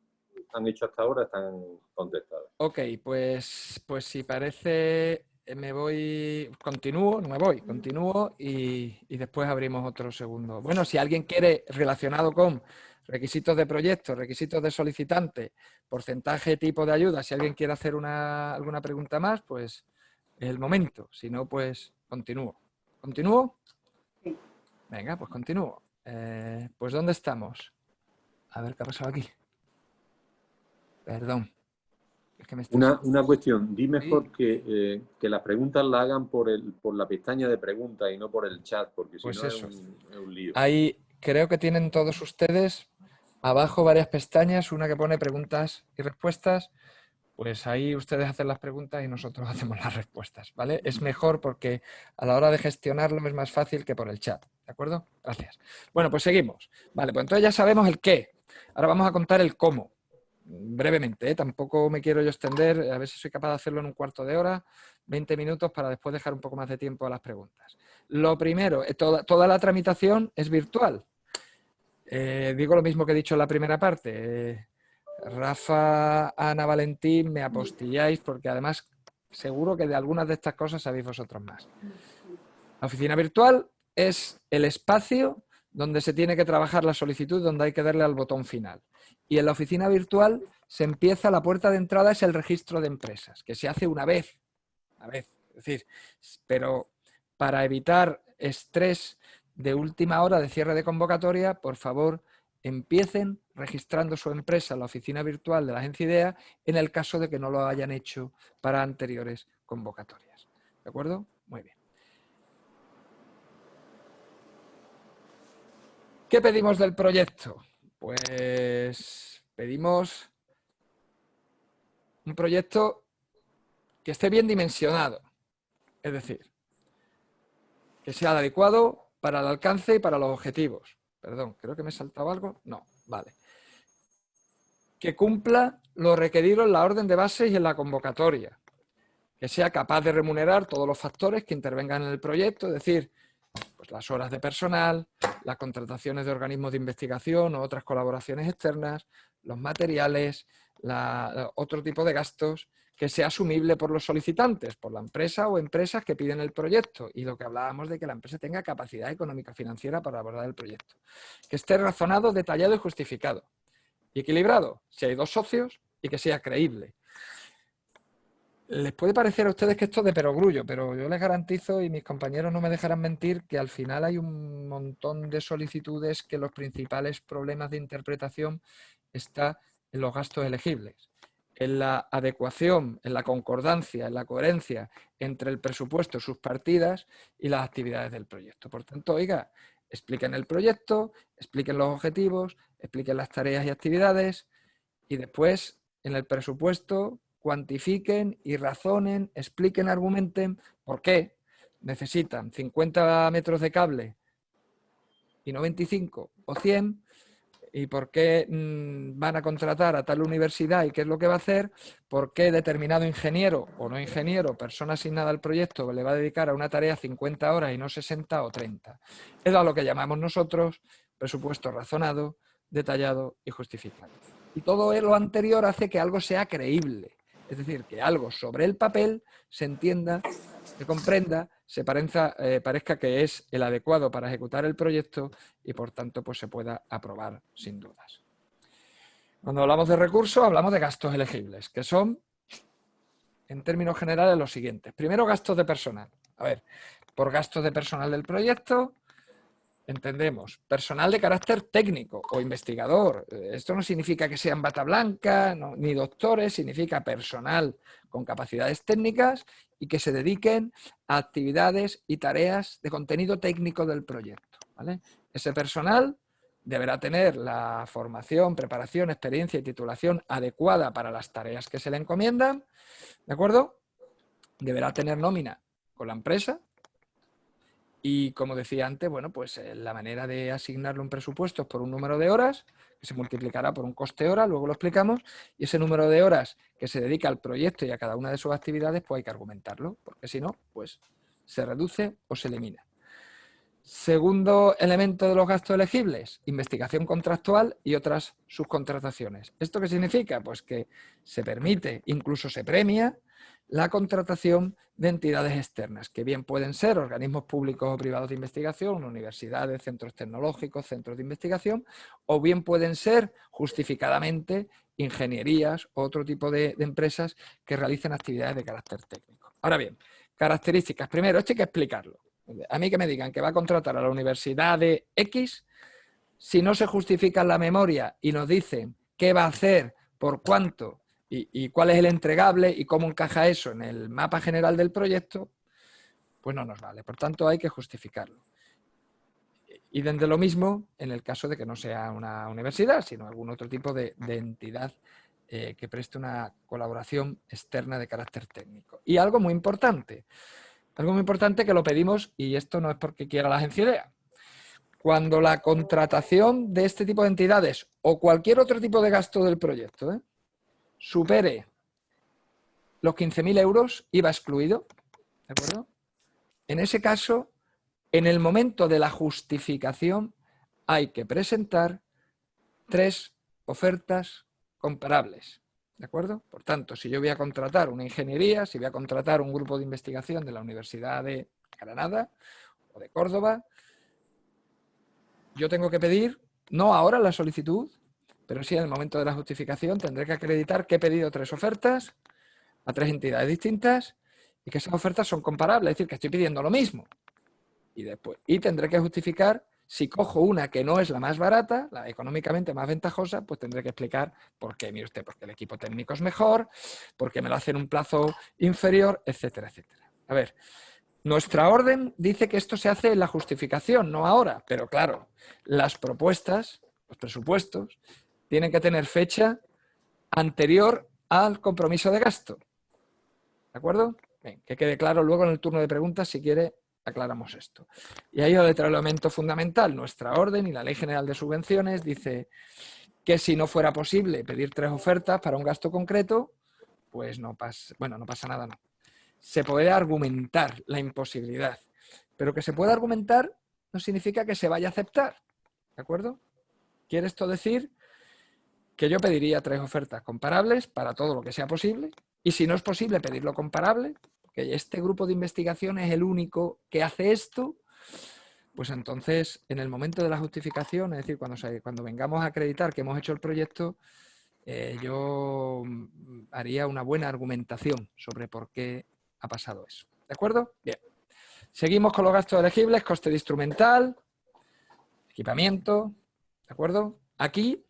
han hecho hasta ahora están contestadas. Ok, pues si parece, continúo y después abrimos otro segundo. Bueno, si alguien quiere relacionado con requisitos de proyecto, requisitos de solicitante, porcentaje, tipo de ayuda, si alguien quiere hacer alguna pregunta más, pues es el momento. Si no, pues continúo. ¿Continúo? Sí. Venga, pues continúo. Pues ¿dónde estamos? A ver qué ha pasado aquí. Perdón. Es que una cuestión, di mejor sí. que las preguntas las hagan por la pestaña de preguntas y no por el chat, porque si pues no eso. es un lío. Ahí creo que tienen todos ustedes abajo varias pestañas, una que pone preguntas y respuestas. Pues ahí ustedes hacen las preguntas y nosotros hacemos las respuestas, ¿vale? Es mejor porque a la hora de gestionarlo es más fácil que por el chat, ¿de acuerdo? Gracias. Bueno, pues seguimos. Vale, pues entonces ya sabemos el qué. Ahora vamos a contar el cómo. Brevemente, ¿eh? Tampoco me quiero yo extender, a ver si soy capaz de hacerlo en un cuarto de hora, 20 minutos para después dejar un poco más de tiempo a las preguntas. Lo primero, toda la tramitación es virtual. Digo lo mismo que he dicho en la primera parte. Rafa, Ana, Valentín, me apostilláis porque además seguro que de algunas de estas cosas sabéis vosotros más. La oficina virtual es el espacio donde se tiene que trabajar la solicitud, donde hay que darle al botón final. Y en la oficina virtual la puerta de entrada es el registro de empresas, que se hace una vez, es decir, pero para evitar estrés de última hora de cierre de convocatoria, por favor, empiecen registrando su empresa en la oficina virtual de la agencia IDEA en el caso de que no lo hayan hecho para anteriores convocatorias. ¿De acuerdo? Muy bien. ¿Qué pedimos del proyecto? Pues pedimos un proyecto que esté bien dimensionado, es decir, que sea adecuado para el alcance y para los objetivos. Perdón, creo que me he saltado algo. No, vale. Que cumpla lo requerido en la orden de bases y en la convocatoria. Que sea capaz de remunerar todos los factores que intervengan en el proyecto, es decir, pues las horas de personal, las contrataciones de organismos de investigación o otras colaboraciones externas, los materiales, otro tipo de gastos, que sea asumible por los solicitantes, por la empresa o empresas que piden el proyecto. Y lo que hablábamos de que la empresa tenga capacidad económica financiera para abordar el proyecto. Que esté razonado, detallado y justificado. Y equilibrado, si hay dos socios, y que sea creíble. Les puede parecer a ustedes que esto es de perogrullo, pero yo les garantizo, y mis compañeros no me dejarán mentir, que al final hay un montón de solicitudes que los principales problemas de interpretación están en los gastos elegibles, en la adecuación, en la concordancia, en la coherencia entre el presupuesto, sus partidas y las actividades del proyecto. Por tanto, oiga, expliquen el proyecto, expliquen los objetivos, expliquen las tareas y actividades y después en el presupuesto cuantifiquen y razonen, expliquen, argumenten por qué necesitan 50 metros de cable y no 25 o 100, y por qué van a contratar a tal universidad y qué es lo que va a hacer, por qué determinado ingeniero o no ingeniero, persona asignada al proyecto, le va a dedicar a una tarea 50 horas y no 60 o 30. Es a lo que llamamos nosotros presupuesto razonado, detallado y justificado. Y todo lo anterior hace que algo sea creíble, es decir, que algo sobre el papel se entienda, se comprenda, se parezca que es el adecuado para ejecutar el proyecto y por tanto pues se pueda aprobar sin dudas. Cuando hablamos de recursos hablamos de gastos elegibles, que son en términos generales los siguientes. Primero, gastos de personal. A ver, por gastos de personal del proyecto entendemos personal de carácter técnico o investigador. Esto no significa que sean bata blanca, no, ni doctores, significa personal con capacidades técnicas y que se dediquen a actividades y tareas de contenido técnico del proyecto, ¿vale? Ese personal deberá tener la formación, preparación, experiencia y titulación adecuada para las tareas que se le encomiendan, ¿de acuerdo? Deberá tener nómina con la empresa. Y como decía antes, bueno, pues la manera de asignarle un presupuesto es por un número de horas, que se multiplicará por un coste hora, luego lo explicamos, y ese número de horas que se dedica al proyecto y a cada una de sus actividades, pues hay que argumentarlo, porque si no, pues se reduce o se elimina. Segundo elemento de los gastos elegibles, investigación contractual y otras subcontrataciones. ¿Esto qué significa? Pues que se permite, incluso se premia, la contratación de entidades externas, que bien pueden ser organismos públicos o privados de investigación, universidades, centros tecnológicos, centros de investigación, o bien pueden ser justificadamente ingenierías o otro tipo de empresas que realicen actividades de carácter técnico. Ahora bien, características. Primero, esto hay que explicarlo. A mí que me digan que va a contratar a la universidad de X, si no se justifica en la memoria y nos dicen qué va a hacer, por cuánto y cuál es el entregable y cómo encaja eso en el mapa general del proyecto, pues no nos vale. Por tanto, hay que justificarlo. Y desde lo mismo en el caso de que no sea una universidad, sino algún otro tipo de entidad que preste una colaboración externa de carácter técnico. Y algo muy importante que lo pedimos, y esto no es porque quiera la agencia IDEA. Cuando la contratación de este tipo de entidades o cualquier otro tipo de gasto del proyecto supere los 15.000 euros, IVA excluido, ¿de acuerdo? En ese caso, en el momento de la justificación, hay que presentar 3 ofertas comparables, ¿de acuerdo? Por tanto, si yo voy a contratar una ingeniería, si voy a contratar un grupo de investigación de la Universidad de Granada o de Córdoba, yo tengo que pedir, no ahora la solicitud, pero sí en el momento de la justificación tendré que acreditar que he pedido 3 ofertas a 3 entidades distintas y que esas ofertas son comparables, es decir, que estoy pidiendo lo mismo. Y tendré que justificar, si cojo una que no es la más barata, la económicamente más ventajosa, pues tendré que explicar por qué, mire usted, porque el equipo técnico es mejor, porque me lo hace en un plazo inferior, etcétera, etcétera. A ver, nuestra orden dice que esto se hace en la justificación, no ahora, pero claro, las propuestas, los presupuestos, tienen que tener fecha anterior al compromiso de gasto. ¿De acuerdo? Bien, que quede claro luego en el turno de preguntas, si quiere, aclaramos esto. Y ahí otro elemento fundamental, nuestra orden y la Ley General de Subvenciones dice que si no fuera posible pedir 3 ofertas para un gasto concreto, pues no pasa nada, no. Se puede argumentar la imposibilidad, pero que se pueda argumentar no significa que se vaya a aceptar, ¿de acuerdo? ¿Quiere esto decir que yo pediría 3 ofertas comparables para todo lo que sea posible? Y si no es posible pedirlo comparable, que este grupo de investigación es el único que hace esto, pues entonces en el momento de la justificación, es decir, cuando vengamos a acreditar que hemos hecho el proyecto, yo haría una buena argumentación sobre por qué ha pasado eso. ¿De acuerdo? Bien. Seguimos con los gastos elegibles, coste de instrumental, equipamiento, ¿de acuerdo? Aquí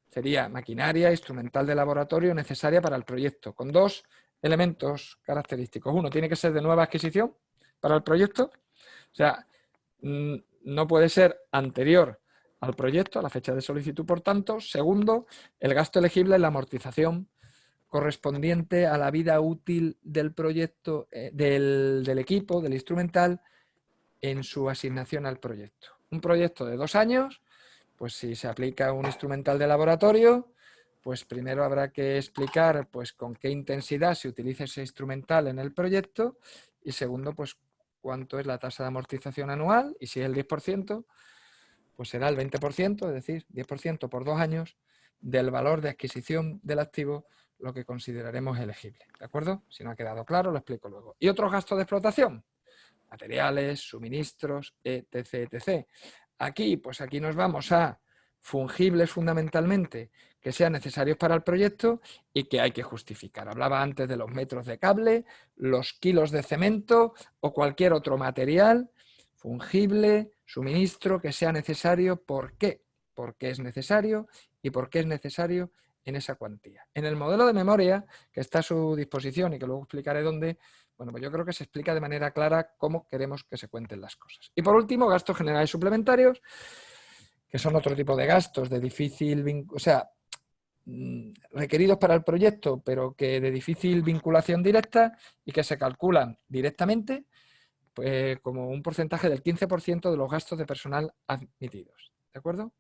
sería maquinaria instrumental de laboratorio necesaria para el proyecto, con 2 elementos característicos. Uno, tiene que ser de nueva adquisición para el proyecto, o sea, no puede ser anterior al proyecto, a la fecha de solicitud, por tanto. Segundo, el gasto elegible es la amortización correspondiente a la vida útil del proyecto, del equipo, del instrumental, en su asignación al proyecto. Un proyecto de 2 años, pues si se aplica un instrumental de laboratorio, pues primero habrá que explicar pues con qué intensidad se utiliza ese instrumental en el proyecto y segundo, pues cuánto es la tasa de amortización anual y si es el 10%, pues será el 20%, es decir, 10% por 2 años del valor de adquisición del activo, lo que consideraremos elegible. ¿De acuerdo? Si no ha quedado claro, lo explico luego. ¿Y otros gastos de explotación? Materiales, suministros, etc., etc. Aquí, pues aquí nos vamos a fungibles fundamentalmente que sean necesarios para el proyecto y que hay que justificar. Hablaba antes de los metros de cable, los kilos de cemento o cualquier otro material fungible, suministro que sea necesario. ¿Por qué? ¿Por qué es necesario? ¿Y por qué es necesario en esa cuantía? En el modelo de memoria, que está a su disposición y que luego explicaré dónde, bueno, pues yo creo que se explica de manera clara cómo queremos que se cuenten las cosas. Y por último, gastos generales suplementarios, que son otro tipo de gastos de difícil, o sea, requeridos para el proyecto, pero que de difícil vinculación directa y que se calculan directamente pues, como un porcentaje del 15% de los gastos de personal admitidos. ¿De acuerdo?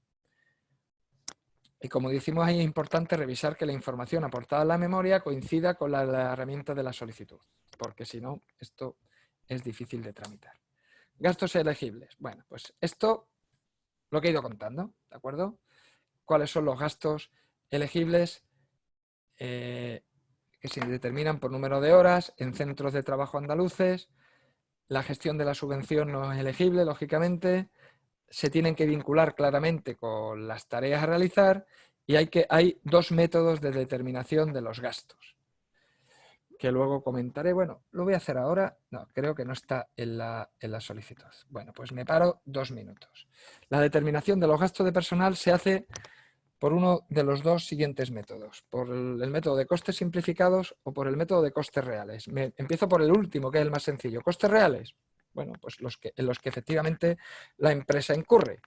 Y como decimos ahí, es importante revisar que la información aportada en la memoria coincida con la herramienta de la solicitud, porque si no, esto es difícil de tramitar. Gastos elegibles. Bueno, pues esto lo que he ido contando, ¿de acuerdo? ¿Cuáles son los gastos elegibles que se determinan por número de horas en centros de trabajo andaluces? La gestión de la subvención no es elegible, lógicamente. Se tienen que vincular claramente con las tareas a realizar y hay 2 métodos de determinación de los gastos, que luego comentaré. Bueno, lo voy a hacer ahora. No, creo que no está en la solicitud. Bueno, pues me paro 2 minutos. La determinación de los gastos de personal se hace por uno de los 2 siguientes métodos, por el método de costes simplificados o por el método de costes reales. Empiezo por el último, que es el más sencillo. ¿Costes reales? Bueno, pues en los que efectivamente la empresa incurre.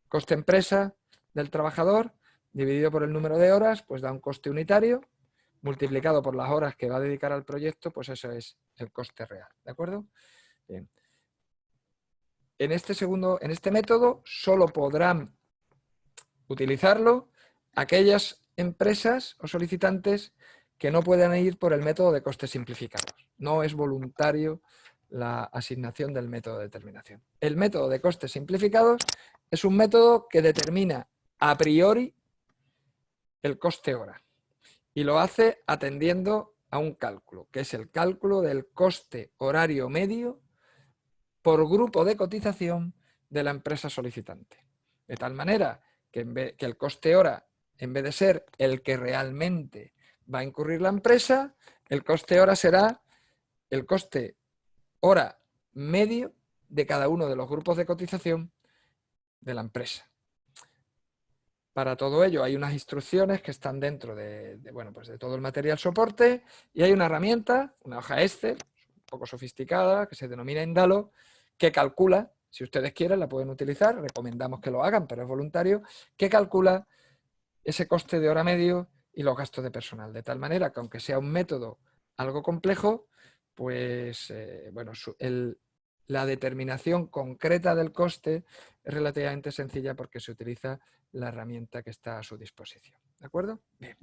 Coste empresa del trabajador dividido por el número de horas, pues da un coste unitario, multiplicado por las horas que va a dedicar al proyecto, pues eso es el coste real. ¿De acuerdo? Bien. En este método solo podrán utilizarlo aquellas empresas o solicitantes que no puedan ir por el método de costes simplificados. No es voluntario la asignación del método de determinación. El método de costes simplificados es un método que determina a priori el coste hora y lo hace atendiendo a un cálculo, que es el cálculo del coste horario medio por grupo de cotización de la empresa solicitante. De tal manera que el coste hora, en vez de ser el que realmente va a incurrir la empresa, el coste hora será el coste hora medio de cada uno de los grupos de cotización de la empresa. Para todo ello hay unas instrucciones que están dentro de todo el material soporte y hay una herramienta, una hoja Excel, un poco sofisticada, que se denomina Indalo, que calcula, si ustedes quieren la pueden utilizar, recomendamos que lo hagan, pero es voluntario, que calcula ese coste de hora medio y los gastos de personal, de tal manera que aunque sea un método algo complejo, pues la determinación concreta del coste es relativamente sencilla porque se utiliza la herramienta que está a su disposición. ¿De acuerdo? Bien.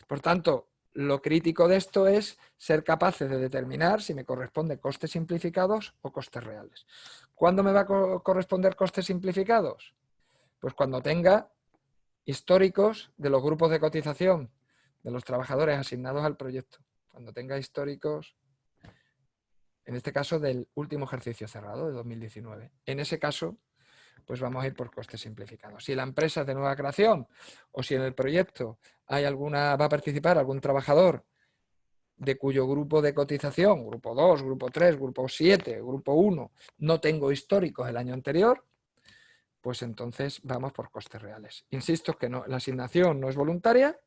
Por tanto, lo crítico de esto es ser capaces de determinar si me corresponde costes simplificados o costes reales. ¿Cuándo me va a corresponder costes simplificados? Pues cuando tenga históricos de los grupos de cotización de los trabajadores asignados al proyecto. Cuando tenga históricos, en este caso del último ejercicio cerrado de 2019. En ese caso, pues vamos a ir por costes simplificados. Si la empresa es de nueva creación o si en el proyecto va a participar algún trabajador de cuyo grupo de cotización, grupo 2, grupo 3, grupo 7, grupo 1, no tengo históricos el año anterior, pues entonces vamos por costes reales. Insisto que la asignación no es voluntaria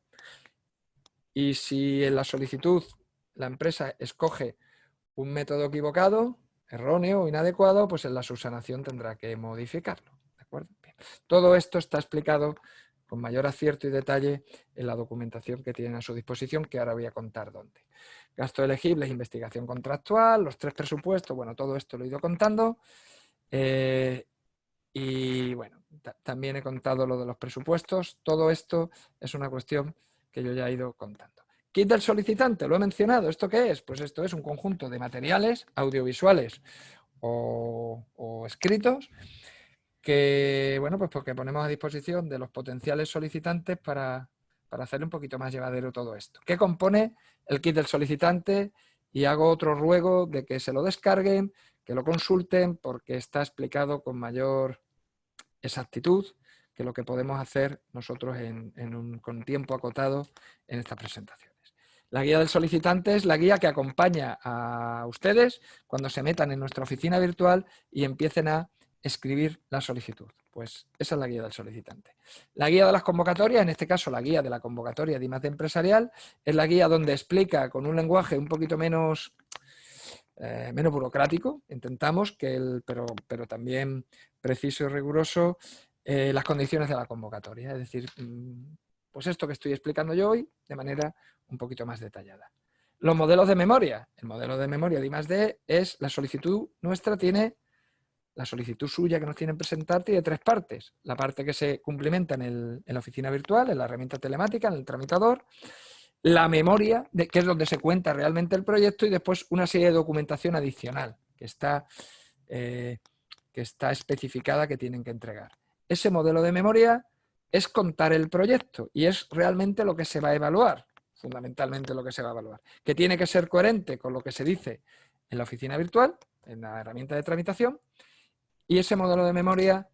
y si en la solicitud la empresa escoge un método equivocado, erróneo o inadecuado, pues en la subsanación tendrá que modificarlo. ¿De acuerdo? Bien. Todo esto está explicado con mayor acierto y detalle en la documentación que tienen a su disposición, que ahora voy a contar dónde. Gastos elegibles, investigación contractual, los 3 presupuestos, bueno, todo esto lo he ido contando. Y bueno, también he contado lo de los presupuestos. Todo esto es una cuestión que yo ya he ido contando. Kit del solicitante, lo he mencionado. ¿Esto qué es? Pues esto es un conjunto de materiales audiovisuales o escritos que, bueno, pues porque ponemos a disposición de los potenciales solicitantes para hacer un poquito más llevadero todo esto. ¿Qué compone el kit del solicitante? Y hago otro ruego de que se lo descarguen, que lo consulten, porque está explicado con mayor exactitud que lo que podemos hacer nosotros con tiempo acotado en estas presentaciones. La guía del solicitante es la guía que acompaña a ustedes cuando se metan en nuestra oficina virtual y empiecen a escribir la solicitud. Pues esa es la guía del solicitante. La guía de las convocatorias, en este caso la guía de la convocatoria de I+D empresarial, es la guía donde explica con un lenguaje un poquito menos burocrático, intentamos, pero también preciso y riguroso, las condiciones de la convocatoria. Es decir, pues esto que estoy explicando yo hoy de manera un poquito más detallada. Los modelos de memoria. El modelo de memoria de I+D es la solicitud nuestra, tiene la solicitud suya que nos tienen presentar tiene 3 partes. La parte que se cumplimenta en la oficina virtual, en la herramienta telemática, en el tramitador. La memoria, que es donde se cuenta realmente el proyecto, y después una serie de documentación adicional que está especificada que tienen que entregar. Ese modelo de memoria es contar el proyecto y es realmente lo que se va a evaluar, fundamentalmente lo que se va a evaluar, que tiene que ser coherente con lo que se dice en la oficina virtual, en la herramienta de tramitación, y ese modelo de memoria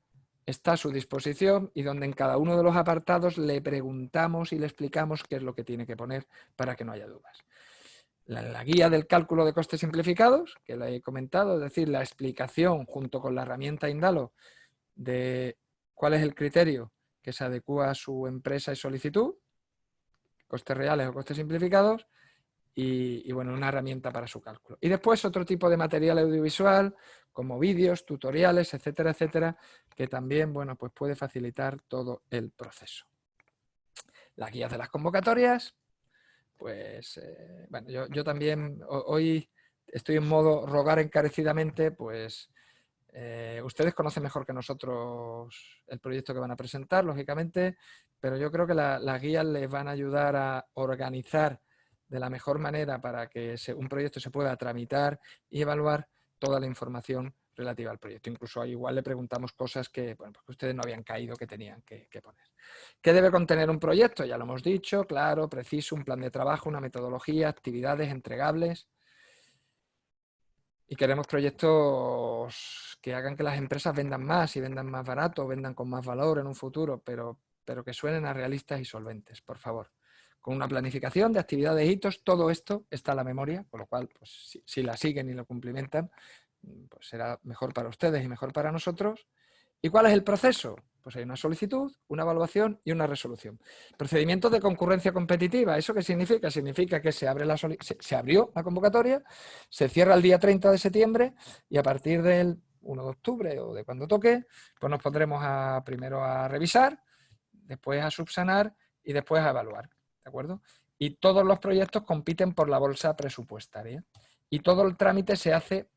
está a su disposición y donde en cada uno de los apartados le preguntamos y le explicamos qué es lo que tiene que poner para que no haya dudas. La guía del cálculo de costes simplificados, que la he comentado, es decir, la explicación junto con la herramienta Indalo de cuál es el criterio que se adecúa a su empresa y solicitud, costes reales o costes simplificados, y bueno, una herramienta para su cálculo. Y después otro tipo de material audiovisual, como vídeos, tutoriales, etcétera, etcétera, que también, bueno, pues puede facilitar todo el proceso. Las guías de las convocatorias, pues, bueno, yo también hoy estoy en modo rogar encarecidamente, pues, ustedes conocen mejor que nosotros el proyecto que van a presentar, lógicamente, pero yo creo que las guías les van a ayudar a organizar de la mejor manera para que un proyecto se pueda tramitar y evaluar toda la información relativa al proyecto. Incluso igual le preguntamos cosas que, bueno, pues que ustedes no habían caído que tenían que poner. ¿Qué debe contener un proyecto? Ya lo hemos dicho, claro, preciso, un plan de trabajo, una metodología, actividades entregables. Y queremos proyectos que hagan que las empresas vendan más y vendan más barato, vendan con más valor en un futuro, pero que suenen a realistas y solventes, por favor. Con una planificación de actividades, hitos, todo esto está en la memoria, con lo cual, pues, si la siguen y lo cumplimentan, pues será mejor para ustedes y mejor para nosotros. ¿Y cuál es el proceso? Pues hay una solicitud, una evaluación y una resolución. Procedimientos de concurrencia competitiva. ¿Eso qué significa? Significa que se abrió la convocatoria, se cierra el día 30 de septiembre y a partir del 1 de octubre o de cuando toque, pues nos pondremos primero a revisar, después a subsanar y después a evaluar. ¿De acuerdo? Y todos los proyectos compiten por la bolsa presupuestaria. Y todo el trámite se hace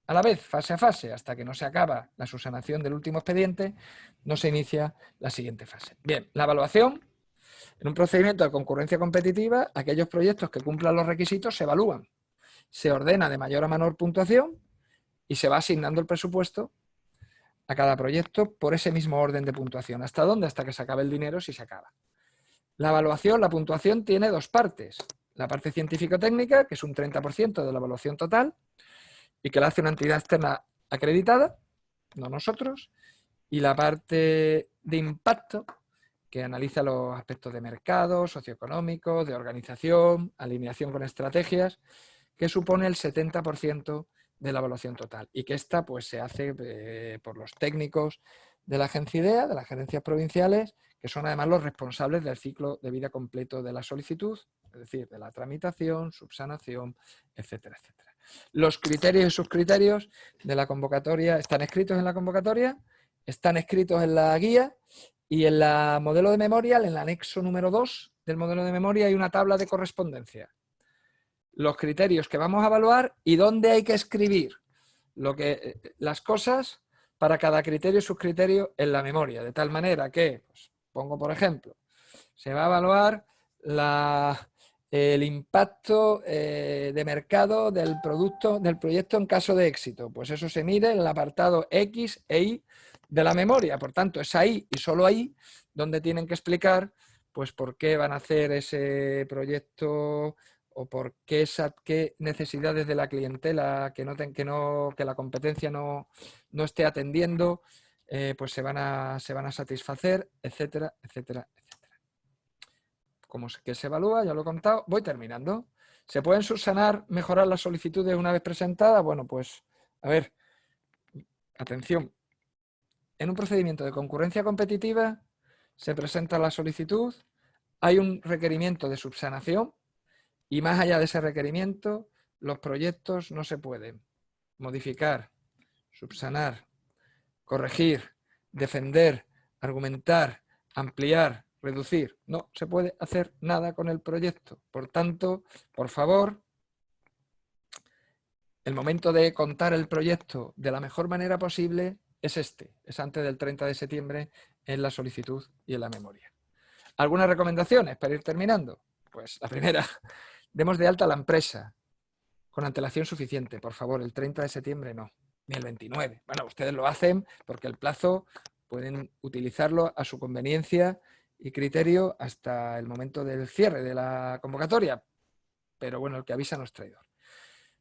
a la vez, fase a fase, hasta que no se acaba la subsanación del último expediente, no se inicia la siguiente fase. Bien, la evaluación. En un procedimiento de concurrencia competitiva, aquellos proyectos que cumplan los requisitos se evalúan. Se ordena de mayor a menor puntuación y se va asignando el presupuesto a cada proyecto por ese mismo orden de puntuación. ¿Hasta dónde? Hasta que se acabe el dinero, si se acaba. La evaluación, la puntuación tiene 2 partes. La parte científico-técnica, que es un 30% de la evaluación total, y que la hace una entidad externa acreditada, no nosotros, y la parte de impacto, que analiza los aspectos de mercado, socioeconómicos, de organización, alineación con estrategias, que supone el 70% de la evaluación total, y que esta pues, se hace por los técnicos de la agencia IDEA, de las gerencias provinciales, que son además los responsables del ciclo de vida completo de la solicitud, es decir, de la tramitación, subsanación, etcétera, etcétera. Los criterios y subcriterios de la convocatoria están escritos en la convocatoria, están escritos en la guía Y en la modelo de memoria, en el anexo número 2 del modelo de memoria, hay una tabla de correspondencia. Los criterios que vamos a evaluar y dónde hay que escribir las cosas para cada criterio y subcriterio en la memoria. De tal manera que, pues, pongo por ejemplo, se va a evaluar el impacto de mercado del proyecto en caso de éxito. Pues eso se mide en el apartado X e Y de la memoria. Por tanto, es ahí y solo ahí donde tienen que explicar pues por qué van a hacer ese proyecto o por qué necesidades de la clientela que la competencia no esté atendiendo, pues se van a satisfacer, etcétera, etcétera, etcétera. Como que se evalúa, ya lo he contado, voy terminando. ¿Se pueden subsanar, mejorar las solicitudes una vez presentadas? Bueno, pues, a ver, atención. En un procedimiento de concurrencia competitiva se presenta la solicitud, hay un requerimiento de subsanación y más allá de ese requerimiento, los proyectos no se pueden modificar, subsanar, corregir, defender, argumentar, ampliar, reducir. No se puede hacer nada con el proyecto. Por tanto, por favor, el momento de contar el proyecto de la mejor manera posible es antes del 30 de septiembre en la solicitud y en la memoria. ¿Algunas recomendaciones para ir terminando? Pues la primera, demos de alta a la empresa con antelación suficiente. Por favor, el 30 de septiembre no, ni el 29. Bueno, ustedes lo hacen porque el plazo pueden utilizarlo a su conveniencia y criterio hasta el momento del cierre de la convocatoria. Pero bueno, el que avisa no es traidor.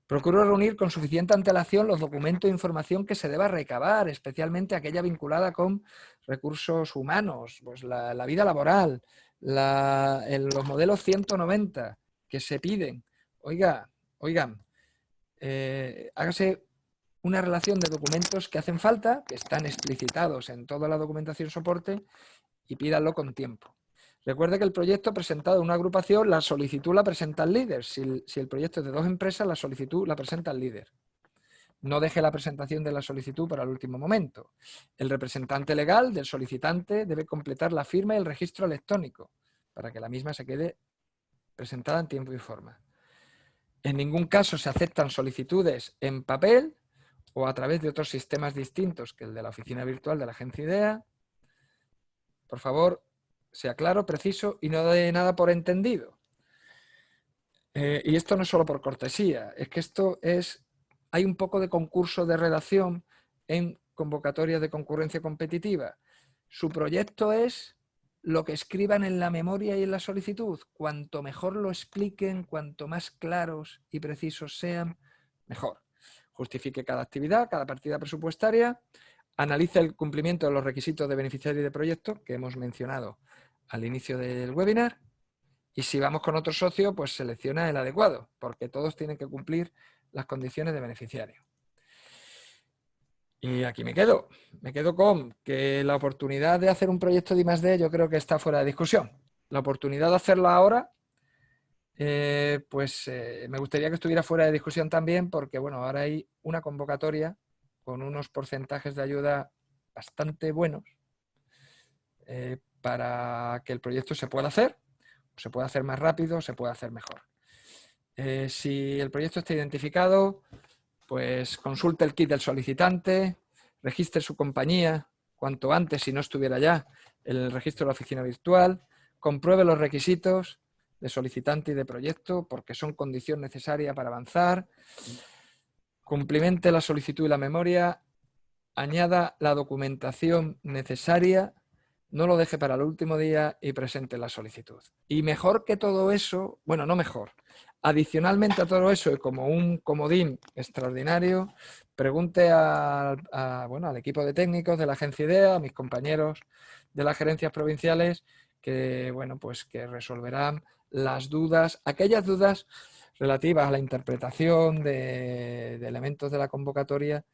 Procuro reunir con suficiente antelación los documentos e información que se deba recabar, especialmente aquella vinculada con recursos humanos, pues la vida laboral, los modelos 190 que se piden. Oigan, hágase una relación de documentos que hacen falta, que están explicitados en toda la documentación soporte y pídanlo con tiempo. Recuerde que el proyecto presentado en una agrupación, la solicitud la presenta el líder. Si el proyecto es de 2 empresas, la solicitud la presenta el líder. No deje la presentación de la solicitud para el último momento. El representante legal del solicitante debe completar la firma y el registro electrónico para que la misma se quede presentada en tiempo y forma. En ningún caso se aceptan solicitudes en papel o a través de otros sistemas distintos que el de la oficina virtual de la agencia IDEA. Por favor, sea claro, preciso y no dé nada por entendido. Y esto no es solo por cortesía, es que hay un poco de concurso de redacción en convocatorias de concurrencia competitiva. Su proyecto es lo que escriban en la memoria y en la solicitud. Cuanto mejor lo expliquen, cuanto más claros y precisos sean, mejor. Justifique cada actividad, cada partida presupuestaria, analice el cumplimiento de los requisitos de beneficiario y de proyecto que hemos mencionado al inicio del webinar, y si vamos con otro socio, pues selecciona el adecuado, porque todos tienen que cumplir las condiciones de beneficiario. Y aquí me quedo con que la oportunidad de hacer un proyecto de I+D yo creo que está fuera de discusión. La oportunidad de hacerlo ahora, me gustaría que estuviera fuera de discusión también, porque bueno, ahora hay una convocatoria con unos porcentajes de ayuda bastante buenos para que el proyecto se pueda hacer más rápido, se pueda hacer mejor. Si el proyecto está identificado, pues consulte el kit del solicitante, registre su compañía cuanto antes, si no estuviera ya, en el registro de la oficina virtual, compruebe los requisitos de solicitante y de proyecto, porque son condición necesaria para avanzar, cumplimente la solicitud y la memoria, añada la documentación necesaria, no lo deje para el último día y presente la solicitud. Y mejor que todo eso, bueno, no mejor, adicionalmente a todo eso y como un comodín extraordinario, pregunte al equipo de técnicos de la agencia IDEA, a mis compañeros de las gerencias provinciales, que resolverán las dudas, aquellas dudas relativas a la interpretación de elementos de la convocatoria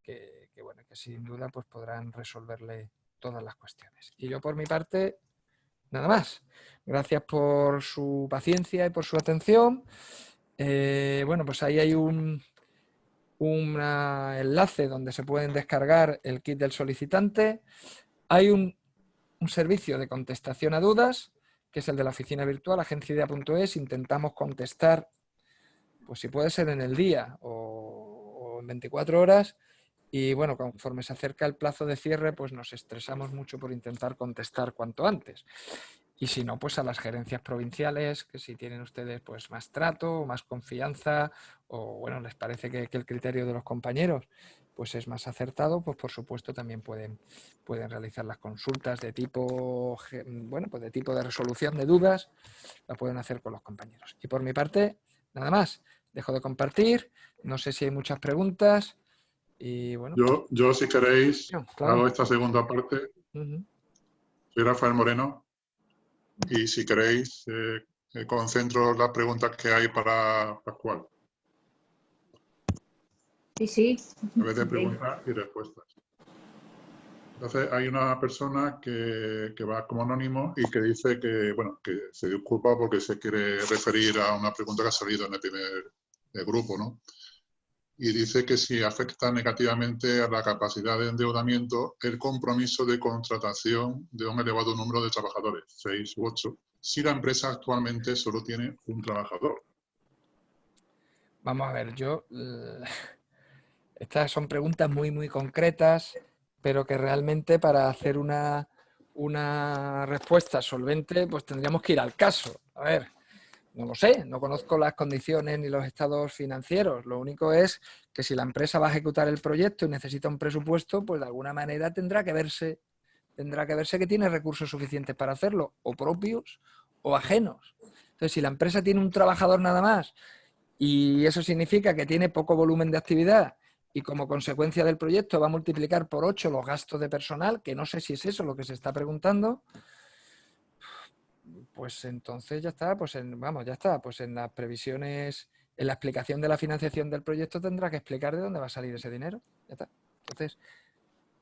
que sin duda pues podrán resolverle todas las cuestiones. Y yo por mi parte, nada más. Gracias por su paciencia y por su atención. Pues ahí hay un enlace donde se pueden descargar el kit del solicitante. Hay un un servicio de contestación a dudas, que es el de la oficina virtual, agenciaidea.es. Intentamos contestar, pues si puede ser en el día o en 24 horas. Y bueno, conforme se acerca el plazo de cierre, pues nos estresamos mucho por intentar contestar cuanto antes. Y si no, pues a las gerencias provinciales, que si tienen ustedes pues más trato, más confianza, o bueno, les parece que el criterio de los compañeros pues es más acertado, pues por supuesto también pueden realizar las consultas de tipo, bueno, pues de tipo de resolución de dudas, la pueden hacer con los compañeros. Y por mi parte, nada más. Dejo de compartir, no sé si hay muchas preguntas. Y bueno, yo si queréis, claro. hago esta segunda parte. Soy Rafael Moreno y si queréis, concentro las preguntas que hay para Pascual. Sí. A vez de preguntas y respuestas. Entonces, hay una persona que va como anónimo y que dice que, bueno, que se disculpa porque se quiere referir a una pregunta que ha salido en el primer grupo, ¿no? Y dice que si afecta negativamente a la capacidad de endeudamiento el compromiso de contratación de un elevado número de trabajadores, 6 u 8, si la empresa actualmente solo tiene un trabajador. Vamos a ver, estas son preguntas muy concretas, pero que realmente para hacer una respuesta solvente, pues tendríamos que ir al caso. A ver, no lo sé, no conozco las condiciones ni los estados financieros. Lo único es que si la empresa va a ejecutar el proyecto y necesita un presupuesto, pues de alguna manera tendrá que verse que tiene recursos suficientes para hacerlo, o propios o ajenos. Entonces, si la empresa tiene un trabajador nada más y eso significa que tiene poco volumen de actividad y como consecuencia del proyecto va a multiplicar por 8 los gastos de personal, que no sé si es eso lo que se está preguntando, pues entonces ya está, pues en las previsiones, en la explicación de la financiación del proyecto tendrá que explicar de dónde va a salir ese dinero. Ya está. Entonces,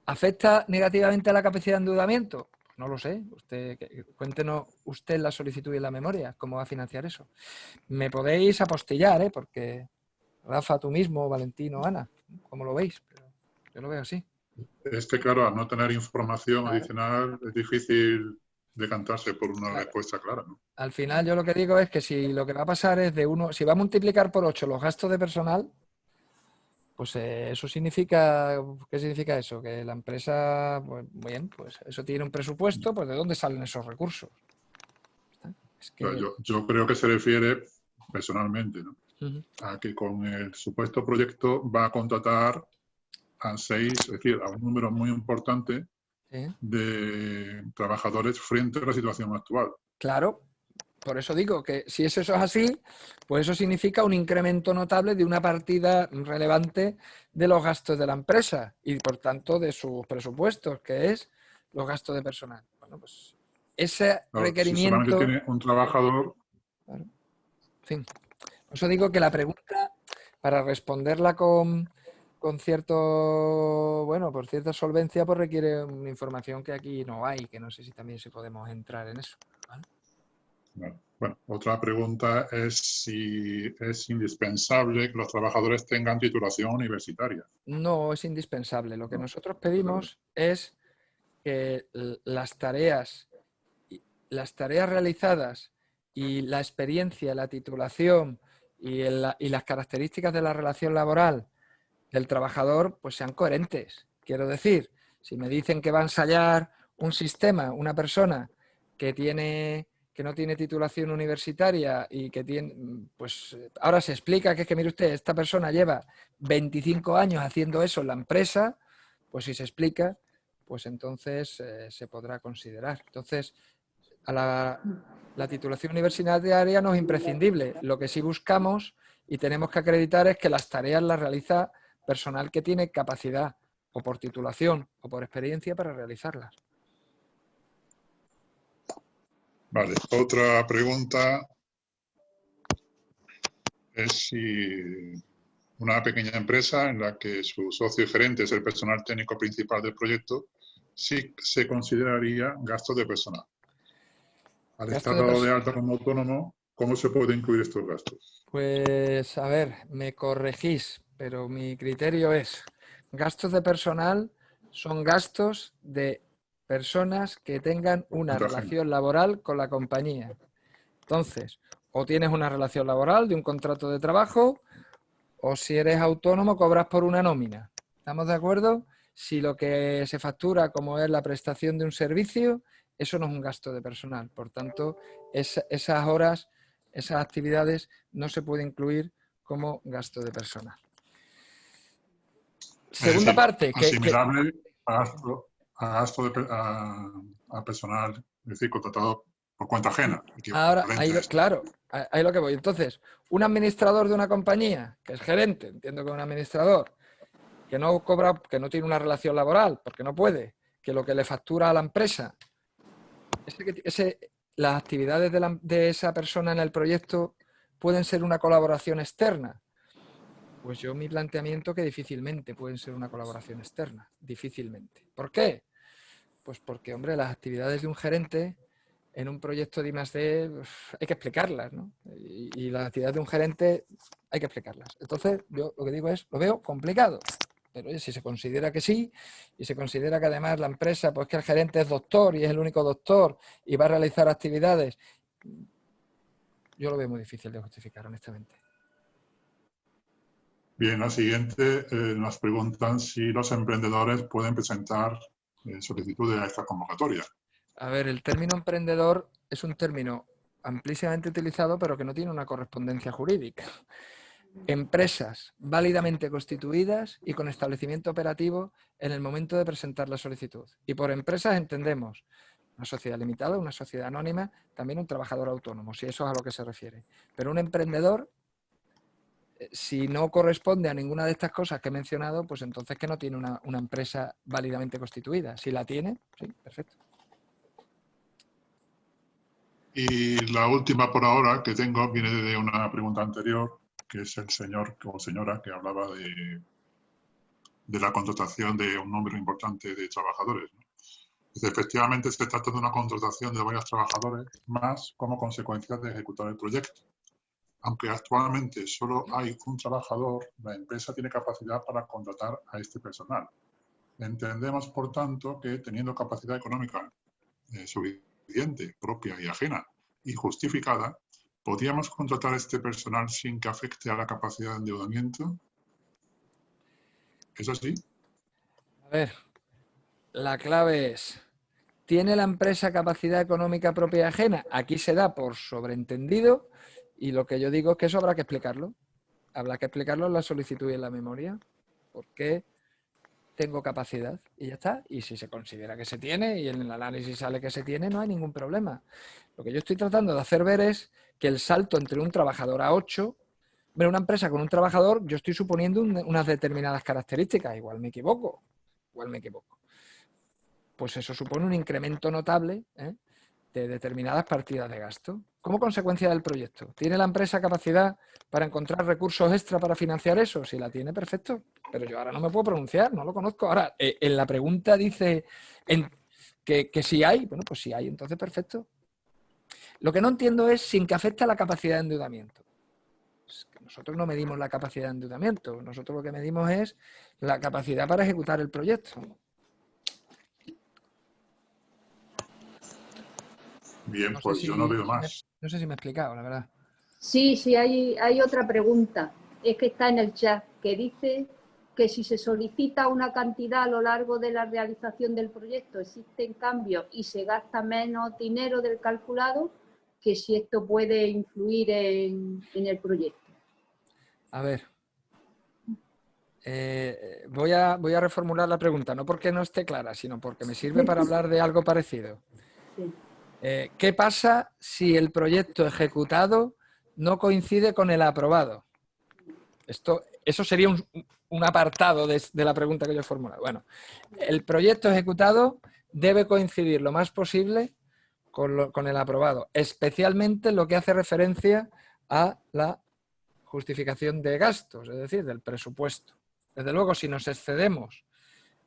¿afecta negativamente a la capacidad de endeudamiento? No lo sé. Cuéntenos usted la solicitud y la memoria, cómo va a financiar eso. Me podéis apostillar, porque Rafa, tú mismo, Valentino, Ana, ¿cómo lo veis? Pero yo lo veo así. Es que, claro, al no tener información adicional es difícil decantarse por una respuesta clara, ¿no? Al final yo lo que digo es que si lo que va a pasar es si va a multiplicar por 8 los gastos de personal, pues eso significa, ¿qué significa eso? Que la empresa, pues bien, pues eso tiene un presupuesto, pues ¿de dónde salen esos recursos? Es que... yo creo que se refiere personalmente, ¿no? A que con el supuesto proyecto va a contratar a 6, es decir, a un número muy importante de trabajadores frente a la situación actual. Claro, por eso digo que si eso es así, pues eso significa un incremento notable de una partida relevante de los gastos de la empresa y por tanto de sus presupuestos, que es los gastos de personal. Bueno, pues ese requerimiento... Si solamente tiene un trabajador... Claro. En fin, por eso digo que la pregunta, para responderla con cierto, bueno, por cierta solvencia, pues requiere una información que aquí no hay, que no sé si también podemos entrar en eso. ¿Vale? Bueno, otra pregunta es si es indispensable que los trabajadores tengan titulación universitaria. No es indispensable. Lo que nosotros pedimos es que las tareas realizadas y la experiencia, la titulación y las características de la relación laboral del trabajador pues sean coherentes. Quiero decir, si me dicen que va a ensayar un sistema, una persona que no tiene titulación universitaria y que tiene, pues ahora se explica que es que, mire usted, esta persona lleva 25 años haciendo eso en la empresa, pues si se explica, pues entonces se podrá considerar. Entonces, la titulación universitaria no es imprescindible. Lo que sí buscamos y tenemos que acreditar es que las tareas las realiza personal que tiene capacidad o por titulación o por experiencia para realizarlas. Vale, otra pregunta es si una pequeña empresa en la que su socio gerente es el personal técnico principal del proyecto, sí se consideraría gasto de personal. Al estar dado de alta como autónomo, ¿cómo se puede incluir estos gastos? Pues, a ver, me corregís, pero mi criterio es gastos de personal son gastos de personas que tengan una Cuenta ajena. relación laboral con la compañía. Entonces, o tienes una relación laboral de un contrato de trabajo, o si eres autónomo cobras por una nómina. ¿Estamos de acuerdo? Si lo que se factura como es la prestación de un servicio, eso no es un gasto de personal. Por tanto, esas horas, esas actividades no se puede incluir como gasto de personal. Segunda parte. Asimilable a personal, es decir, contratado por cuenta ajena. Ahora, claro, ahí lo que voy. Entonces, un administrador de una compañía, que es gerente, entiendo que es un administrador, que no cobra, que no tiene una relación laboral, porque no puede, que lo que le factura a la empresa, las actividades de esa persona en el proyecto pueden ser una colaboración externa. Pues yo mi planteamiento que difícilmente pueden ser una colaboración externa, difícilmente. ¿Por qué? Pues porque, hombre, las actividades de un gerente en un proyecto de I+D hay que explicarlas, ¿no? Y las actividades de un gerente hay que explicarlas. Entonces, yo lo que digo es, lo veo complicado. Pero oye, si se considera que sí, y se considera que además la empresa, pues que el gerente es doctor y es el único doctor y va a realizar actividades, yo lo veo muy difícil de justificar, honestamente. Bien, la siguiente nos preguntan si los emprendedores pueden presentar solicitudes a esta convocatoria. A ver, el término emprendedor es un término amplísimamente utilizado, pero que no tiene una correspondencia jurídica. Empresas válidamente constituidas y con establecimiento operativo en el momento de presentar la solicitud. Y por empresas entendemos una sociedad limitada, una sociedad anónima, también un trabajador autónomo, si eso es a lo que se refiere. Pero un emprendedor, si no corresponde a ninguna de estas cosas que he mencionado, pues entonces que no tiene una empresa válidamente constituida. Si la tiene, sí, perfecto. Y la última por ahora que tengo viene de una pregunta anterior, que es el señor o señora que hablaba de la contratación de un número importante de trabajadores, ¿no? Dice, efectivamente, se trata de una contratación de varios trabajadores más como consecuencia de ejecutar el proyecto. Aunque actualmente solo hay un trabajador, la empresa tiene capacidad para contratar a este personal. Entendemos, por tanto, que teniendo capacidad económica suficiente, propia y ajena, y justificada, ¿podríamos contratar a este personal sin que afecte a la capacidad de endeudamiento? ¿Es así? A ver, la clave es, ¿tiene la empresa capacidad económica propia y ajena? Aquí se da por sobreentendido y lo que yo digo es que eso habrá que explicarlo. Habrá que explicarlo en la solicitud y en la memoria. ¿Por qué tengo capacidad? Y ya está. Y si se considera que se tiene y en el análisis sale que se tiene, no hay ningún problema. Lo que yo estoy tratando de hacer ver es que el salto entre un trabajador a 8, bueno, una empresa con un trabajador, yo estoy suponiendo unas determinadas características. Igual me equivoco. Pues eso supone un incremento notable de determinadas partidas de gasto. Como consecuencia del proyecto, ¿tiene la empresa capacidad para encontrar recursos extra para financiar eso? Si la tiene, perfecto. Pero yo ahora no me puedo pronunciar, no lo conozco. Ahora, en la pregunta dice que si hay. Bueno, pues si hay, entonces perfecto. Lo que no entiendo es sin que afecte a la capacidad de endeudamiento. Nosotros no medimos la capacidad de endeudamiento. Nosotros lo que medimos es la capacidad para ejecutar el proyecto. Bien, pues yo no veo más. No sé si me he explicado, la verdad. Sí, hay otra pregunta. Es que está en el chat, que dice que si se solicita una cantidad a lo largo de la realización del proyecto, existen cambios y se gasta menos dinero del calculado, que si esto puede influir en el proyecto. A ver. Voy a reformular la pregunta, no porque no esté clara, sino porque me sirve para hablar de algo parecido. Sí. ¿Qué pasa si el proyecto ejecutado no coincide con el aprobado? Eso sería un apartado de la pregunta que yo he formulado. Bueno, el proyecto ejecutado debe coincidir lo más posible con el aprobado, especialmente en lo que hace referencia a la justificación de gastos, es decir, del presupuesto. Desde luego, si nos excedemos,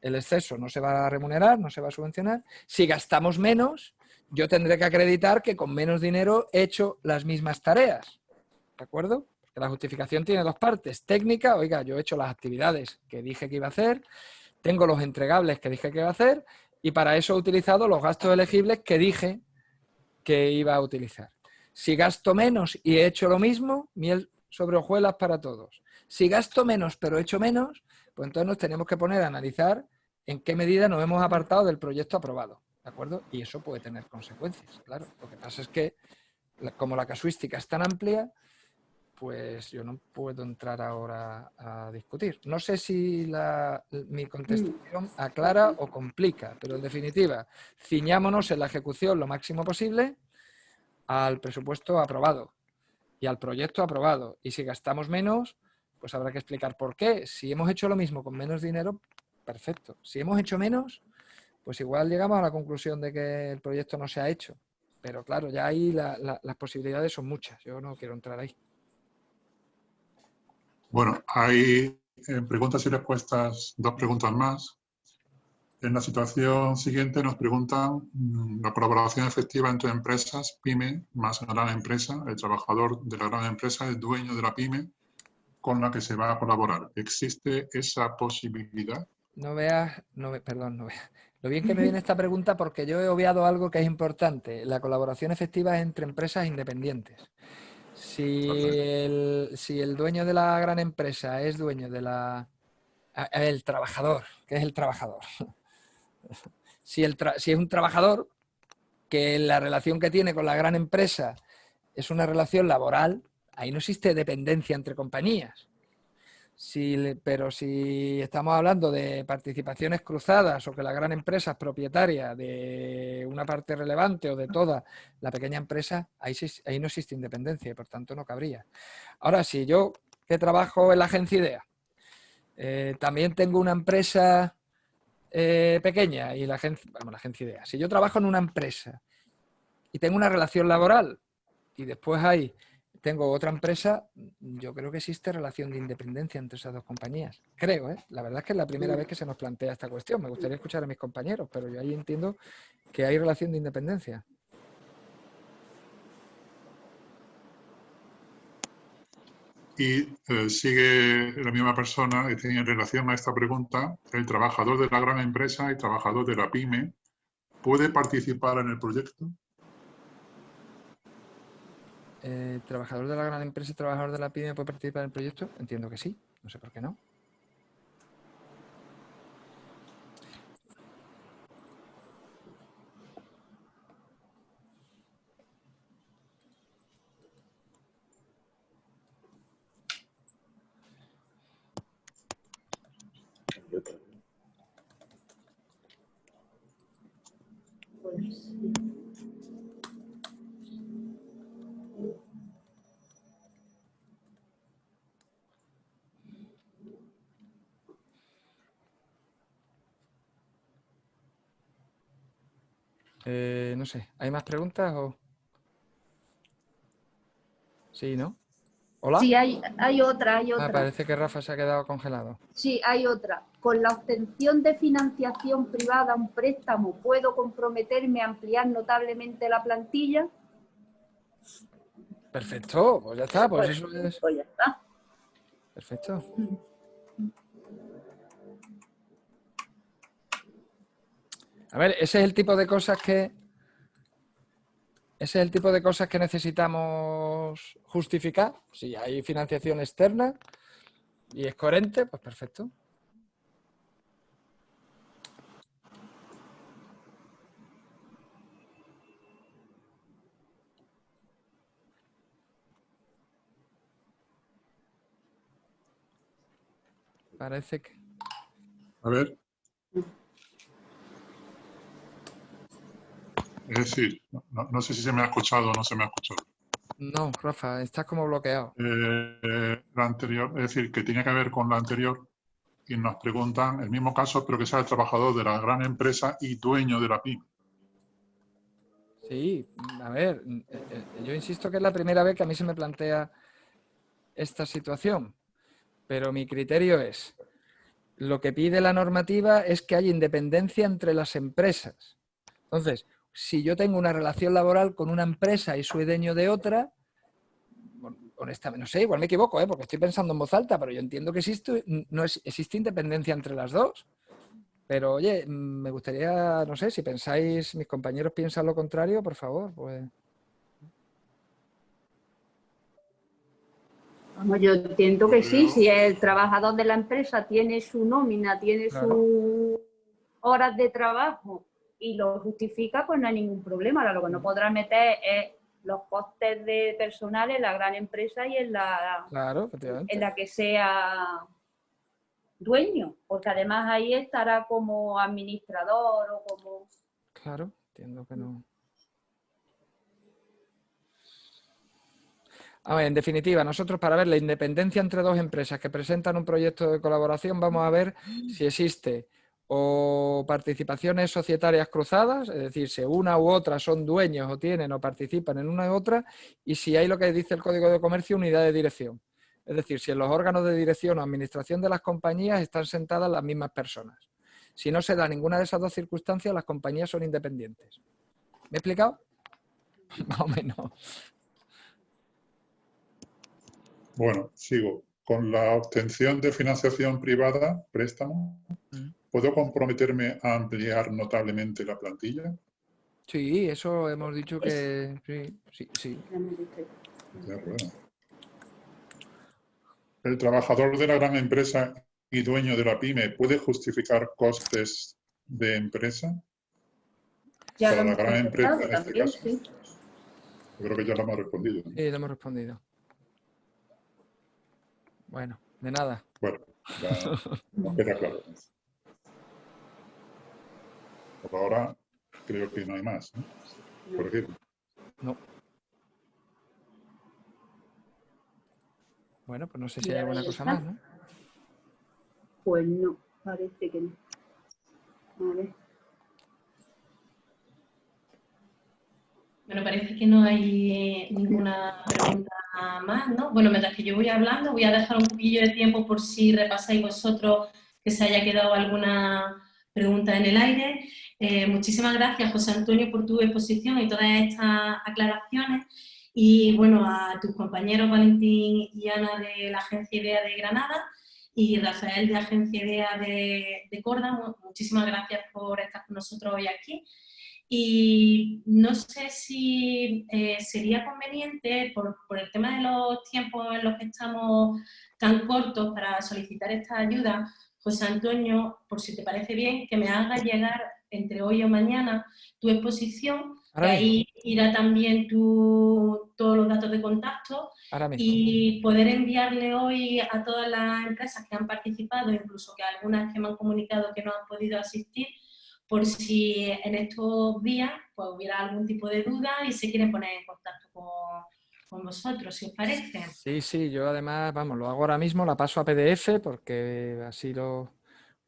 el exceso no se va a remunerar, no se va a subvencionar. Si gastamos menos, yo tendré que acreditar que con menos dinero he hecho las mismas tareas. ¿De acuerdo? Porque la justificación tiene dos partes. Técnica, oiga, yo he hecho las actividades que dije que iba a hacer, tengo los entregables que dije que iba a hacer, Y para eso he utilizado los gastos elegibles que dije que iba a utilizar. Si gasto menos y he hecho lo mismo, miel sobre hojuelas para todos. Si gasto menos pero he hecho menos, pues entonces nos tenemos que poner a analizar en qué medida nos hemos apartado del proyecto aprobado, ¿de acuerdo? Y eso puede tener consecuencias, claro. Lo que pasa es que, como la casuística es tan amplia, pues yo no puedo entrar ahora a discutir. No sé si mi contestación aclara o complica, pero en definitiva, ciñámonos en la ejecución lo máximo posible al presupuesto aprobado y al proyecto aprobado. Y si gastamos menos, pues habrá que explicar por qué. Si hemos hecho lo mismo con menos dinero, perfecto. Si hemos hecho menos, pues igual llegamos a la conclusión de que el proyecto no se ha hecho. Pero claro, ya ahí las posibilidades son muchas. Yo no quiero entrar ahí. Bueno, hay preguntas y respuestas, 2 preguntas más. En la situación siguiente nos preguntan la colaboración efectiva entre empresas, pyme más gran empresa. El trabajador de la gran empresa es dueño de la pyme con la que se va a colaborar. ¿Existe esa posibilidad? No veas. Lo bien que me viene esta pregunta, porque yo he obviado algo que es importante. La colaboración efectiva es entre empresas independientes. Si el dueño de la gran empresa es dueño de el trabajador, ¿qué es el trabajador? Si es un trabajador que la relación que tiene con la gran empresa es una relación laboral, ahí no existe dependencia entre compañías. Pero si estamos hablando de participaciones cruzadas o que la gran empresa es propietaria de una parte relevante o de toda la pequeña empresa, ahí no existe independencia y por tanto no cabría. Ahora, si yo que trabajo en la agencia IDEA, también tengo una empresa pequeña y la agencia IDEA. Si yo trabajo en una empresa y tengo una relación laboral y después tengo otra empresa, yo creo que existe relación de independencia entre esas dos compañías. Creo, ¿eh? La verdad es que es la primera vez que se nos plantea esta cuestión. Me gustaría escuchar a mis compañeros, pero yo ahí entiendo que hay relación de independencia. Y sigue la misma persona, y en relación a esta pregunta, el trabajador de la gran empresa y trabajador de la pyme, ¿puede participar en el proyecto? ¿Trabajador de la gran empresa y trabajador de la pyme puede participar en el proyecto? Entiendo que sí, no sé por qué no. No sé, ¿hay más preguntas o...? Sí, ¿no? ¿Hola? Sí, hay otra. Parece que Rafa se ha quedado congelado. Sí, hay otra. Con la obtención de financiación privada, un préstamo, ¿puedo comprometerme a ampliar notablemente la plantilla? Perfecto, pues ya está, pues eso es... Pues ya está. Perfecto. A ver, ese es el tipo de cosas que necesitamos justificar. Si hay financiación externa y es coherente, pues perfecto. Parece que... A ver. Es decir, no sé si se me ha escuchado o no se me ha escuchado. No, Rafa, estás como bloqueado. La anterior, es decir, que tiene que ver con la anterior y nos preguntan el mismo caso, pero que sea el trabajador de la gran empresa y dueño de la pyme. Sí, a ver, yo insisto que es la primera vez que a mí se me plantea esta situación, pero mi criterio es, lo que pide la normativa es que haya independencia entre las empresas. Entonces, si yo tengo una relación laboral con una empresa y soy dueño de otra, honestamente, no sé, igual me equivoco, porque estoy pensando en voz alta, pero yo entiendo que existe independencia entre las dos. Pero oye, me gustaría, no sé, si pensáis, mis compañeros piensan lo contrario, por favor, pues... Vamos, yo entiendo que sí, si el trabajador de la empresa tiene su nómina, tiene sus horas de trabajo y lo justifica, pues no hay ningún problema. Ahora lo que no podrá meter es los costes de personal en la gran empresa y en la que sea dueño, porque además ahí estará como administrador o como... Claro, entiendo que no. A ver, en definitiva, nosotros para ver la independencia entre dos empresas que presentan un proyecto de colaboración vamos a ver si existe o participaciones societarias cruzadas, es decir, si una u otra son dueños o tienen o participan en una u otra, y si hay lo que dice el Código de Comercio, unidad de dirección. Es decir, si en los órganos de dirección o administración de las compañías están sentadas las mismas personas. Si no se da ninguna de esas dos circunstancias, las compañías son independientes. ¿Me he explicado? Más o menos. Bueno, sigo. Con la obtención de financiación privada, préstamo, ¿puedo comprometerme a ampliar notablemente la plantilla? Sí, eso hemos dicho que sí. De acuerdo. ¿El trabajador de la gran empresa y dueño de la pyme puede justificar costes de empresa? Para la gran empresa en este caso. Sí. Yo creo que ya lo hemos respondido. Sí, lo hemos respondido. Bueno, de nada. Bueno, ya nos queda claro. Por ahora creo que no hay más, ¿no? Por ejemplo. No. Bueno, pues no sé si hay alguna cosa más, ¿no? Pues no, parece que no. A ver. Bueno, parece que no hay ninguna pregunta más, ¿no? Bueno, mientras que yo voy hablando, voy a dejar un poquillo de tiempo por si repasáis vosotros que se haya quedado alguna pregunta en el aire. Muchísimas gracias, José Antonio, por tu exposición y todas estas aclaraciones. Y, bueno, a tus compañeros Valentín y Ana de la Agencia IDEA de Granada y Rafael de Agencia IDEA de Córdoba, muchísimas gracias por estar con nosotros hoy aquí. Y no sé si sería conveniente, por el tema de los tiempos en los que estamos tan cortos para solicitar esta ayuda, José Antonio, por si te parece bien, que me hagas llegar entre hoy o mañana tu exposición, que ahí irá también todos los datos de contacto y poder enviarle hoy a todas las empresas que han participado, incluso que algunas que me han comunicado que no han podido asistir, por si en estos días pues, hubiera algún tipo de duda y se quieren poner en contacto con vosotros, si os parece. Sí, yo además, vamos, lo hago ahora mismo, la paso a PDF porque así lo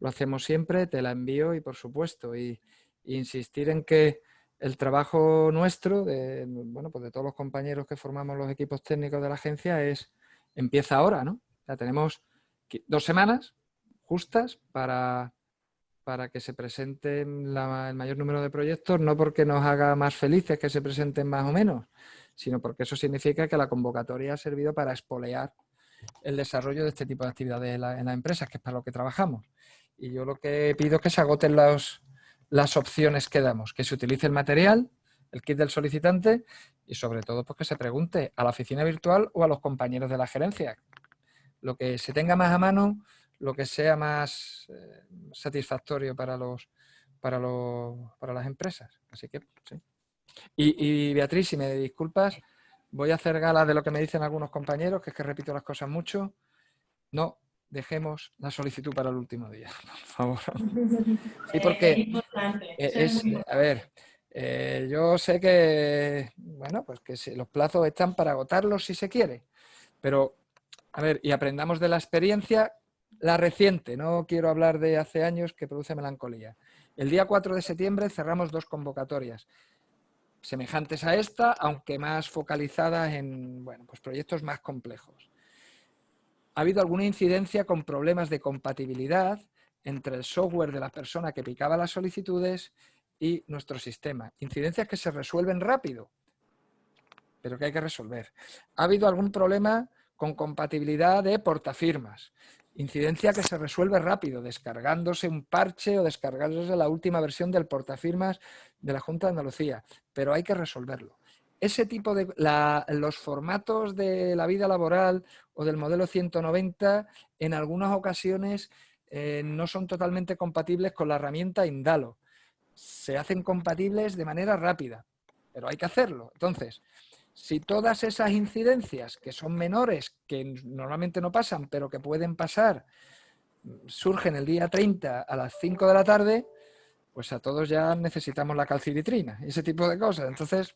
hacemos siempre, te la envío y por supuesto, y insistir en que el trabajo nuestro, bueno, pues de todos los compañeros que formamos los equipos técnicos de la agencia empieza ahora, ¿no? Ya tenemos 2 semanas justas para que se presenten el mayor número de proyectos, no porque nos haga más felices que se presenten más o menos, sino porque eso significa que la convocatoria ha servido para espolear el desarrollo de este tipo de actividades en las empresas, que es para lo que trabajamos. Y yo lo que pido es que se agoten las opciones que damos, que se utilice el material, el kit del solicitante y sobre todo pues, que se pregunte a la oficina virtual o a los compañeros de la gerencia. Lo que se tenga más a mano, lo que sea más satisfactorio para las empresas. Así que, sí. Y Beatriz, si me disculpas, voy a hacer gala de lo que me dicen algunos compañeros, que es que repito las cosas mucho. No dejemos la solicitud para el último día, por favor. Sí, porque a ver, yo sé que, bueno, pues que los plazos están para agotarlos si se quiere, pero, a ver, y aprendamos de la experiencia, la reciente, no quiero hablar de hace años que produce melancolía. El día 4 de septiembre cerramos 2 convocatorias semejantes a esta, aunque más focalizadas en, bueno, pues proyectos más complejos. Ha habido alguna incidencia con problemas de compatibilidad entre el software de la persona que picaba las solicitudes y nuestro sistema. Incidencias que se resuelven rápido, pero que hay que resolver. Ha habido algún problema con compatibilidad de portafirmas. Incidencia que se resuelve rápido, descargándose un parche o descargándose la última versión del portafirmas de la Junta de Andalucía, pero hay que resolverlo. Ese tipo de... los formatos de la vida laboral o del modelo 190 en algunas ocasiones no son totalmente compatibles con la herramienta Indalo. Se hacen compatibles de manera rápida, pero hay que hacerlo. Entonces, si todas esas incidencias, que son menores, que normalmente no pasan, pero que pueden pasar, surgen el día 30 a las 5 de la tarde, pues a todos ya necesitamos la calcivitrina y ese tipo de cosas. Entonces,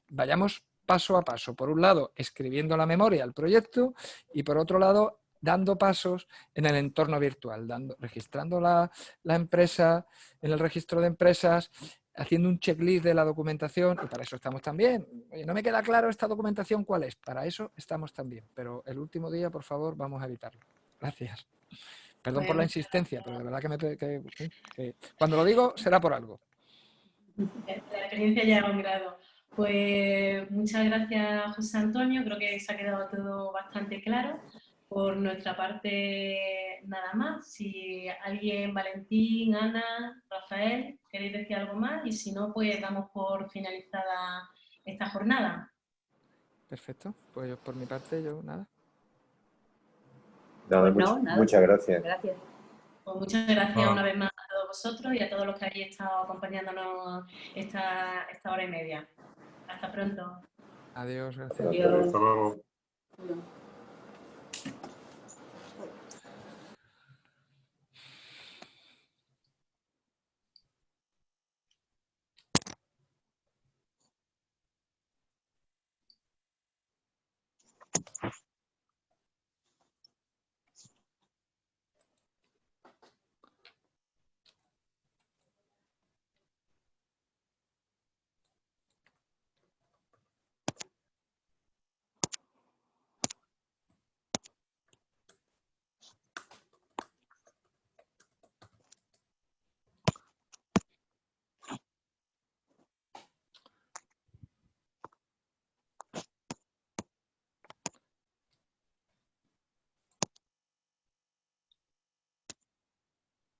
vayamos paso a paso. Por un lado, escribiendo la memoria al proyecto y por otro lado, dando pasos en el entorno virtual, registrando la empresa en el registro de empresas, haciendo un checklist de la documentación, y para eso estamos también. Oye, no me queda claro esta documentación cuál es, para eso estamos también, pero el último día, por favor, vamos a evitarlo. Gracias. Perdón por la insistencia, pero de verdad que cuando lo digo será por algo. La experiencia ya a un grado. Pues muchas gracias, José Antonio, creo que se ha quedado todo bastante claro. Por nuestra parte, nada más. Si alguien, Valentín, Ana, Rafael, queréis decir algo más, y si no, pues damos por finalizada esta jornada. Perfecto, pues yo, por mi parte, yo nada. Nada, Pues no, nada. muchas gracias. Gracias. Pues muchas gracias una vez más a todos vosotros y a todos los que habéis estado acompañándonos esta hora y media. Hasta pronto. Adiós, gracias. Adiós. Hasta luego. Adiós.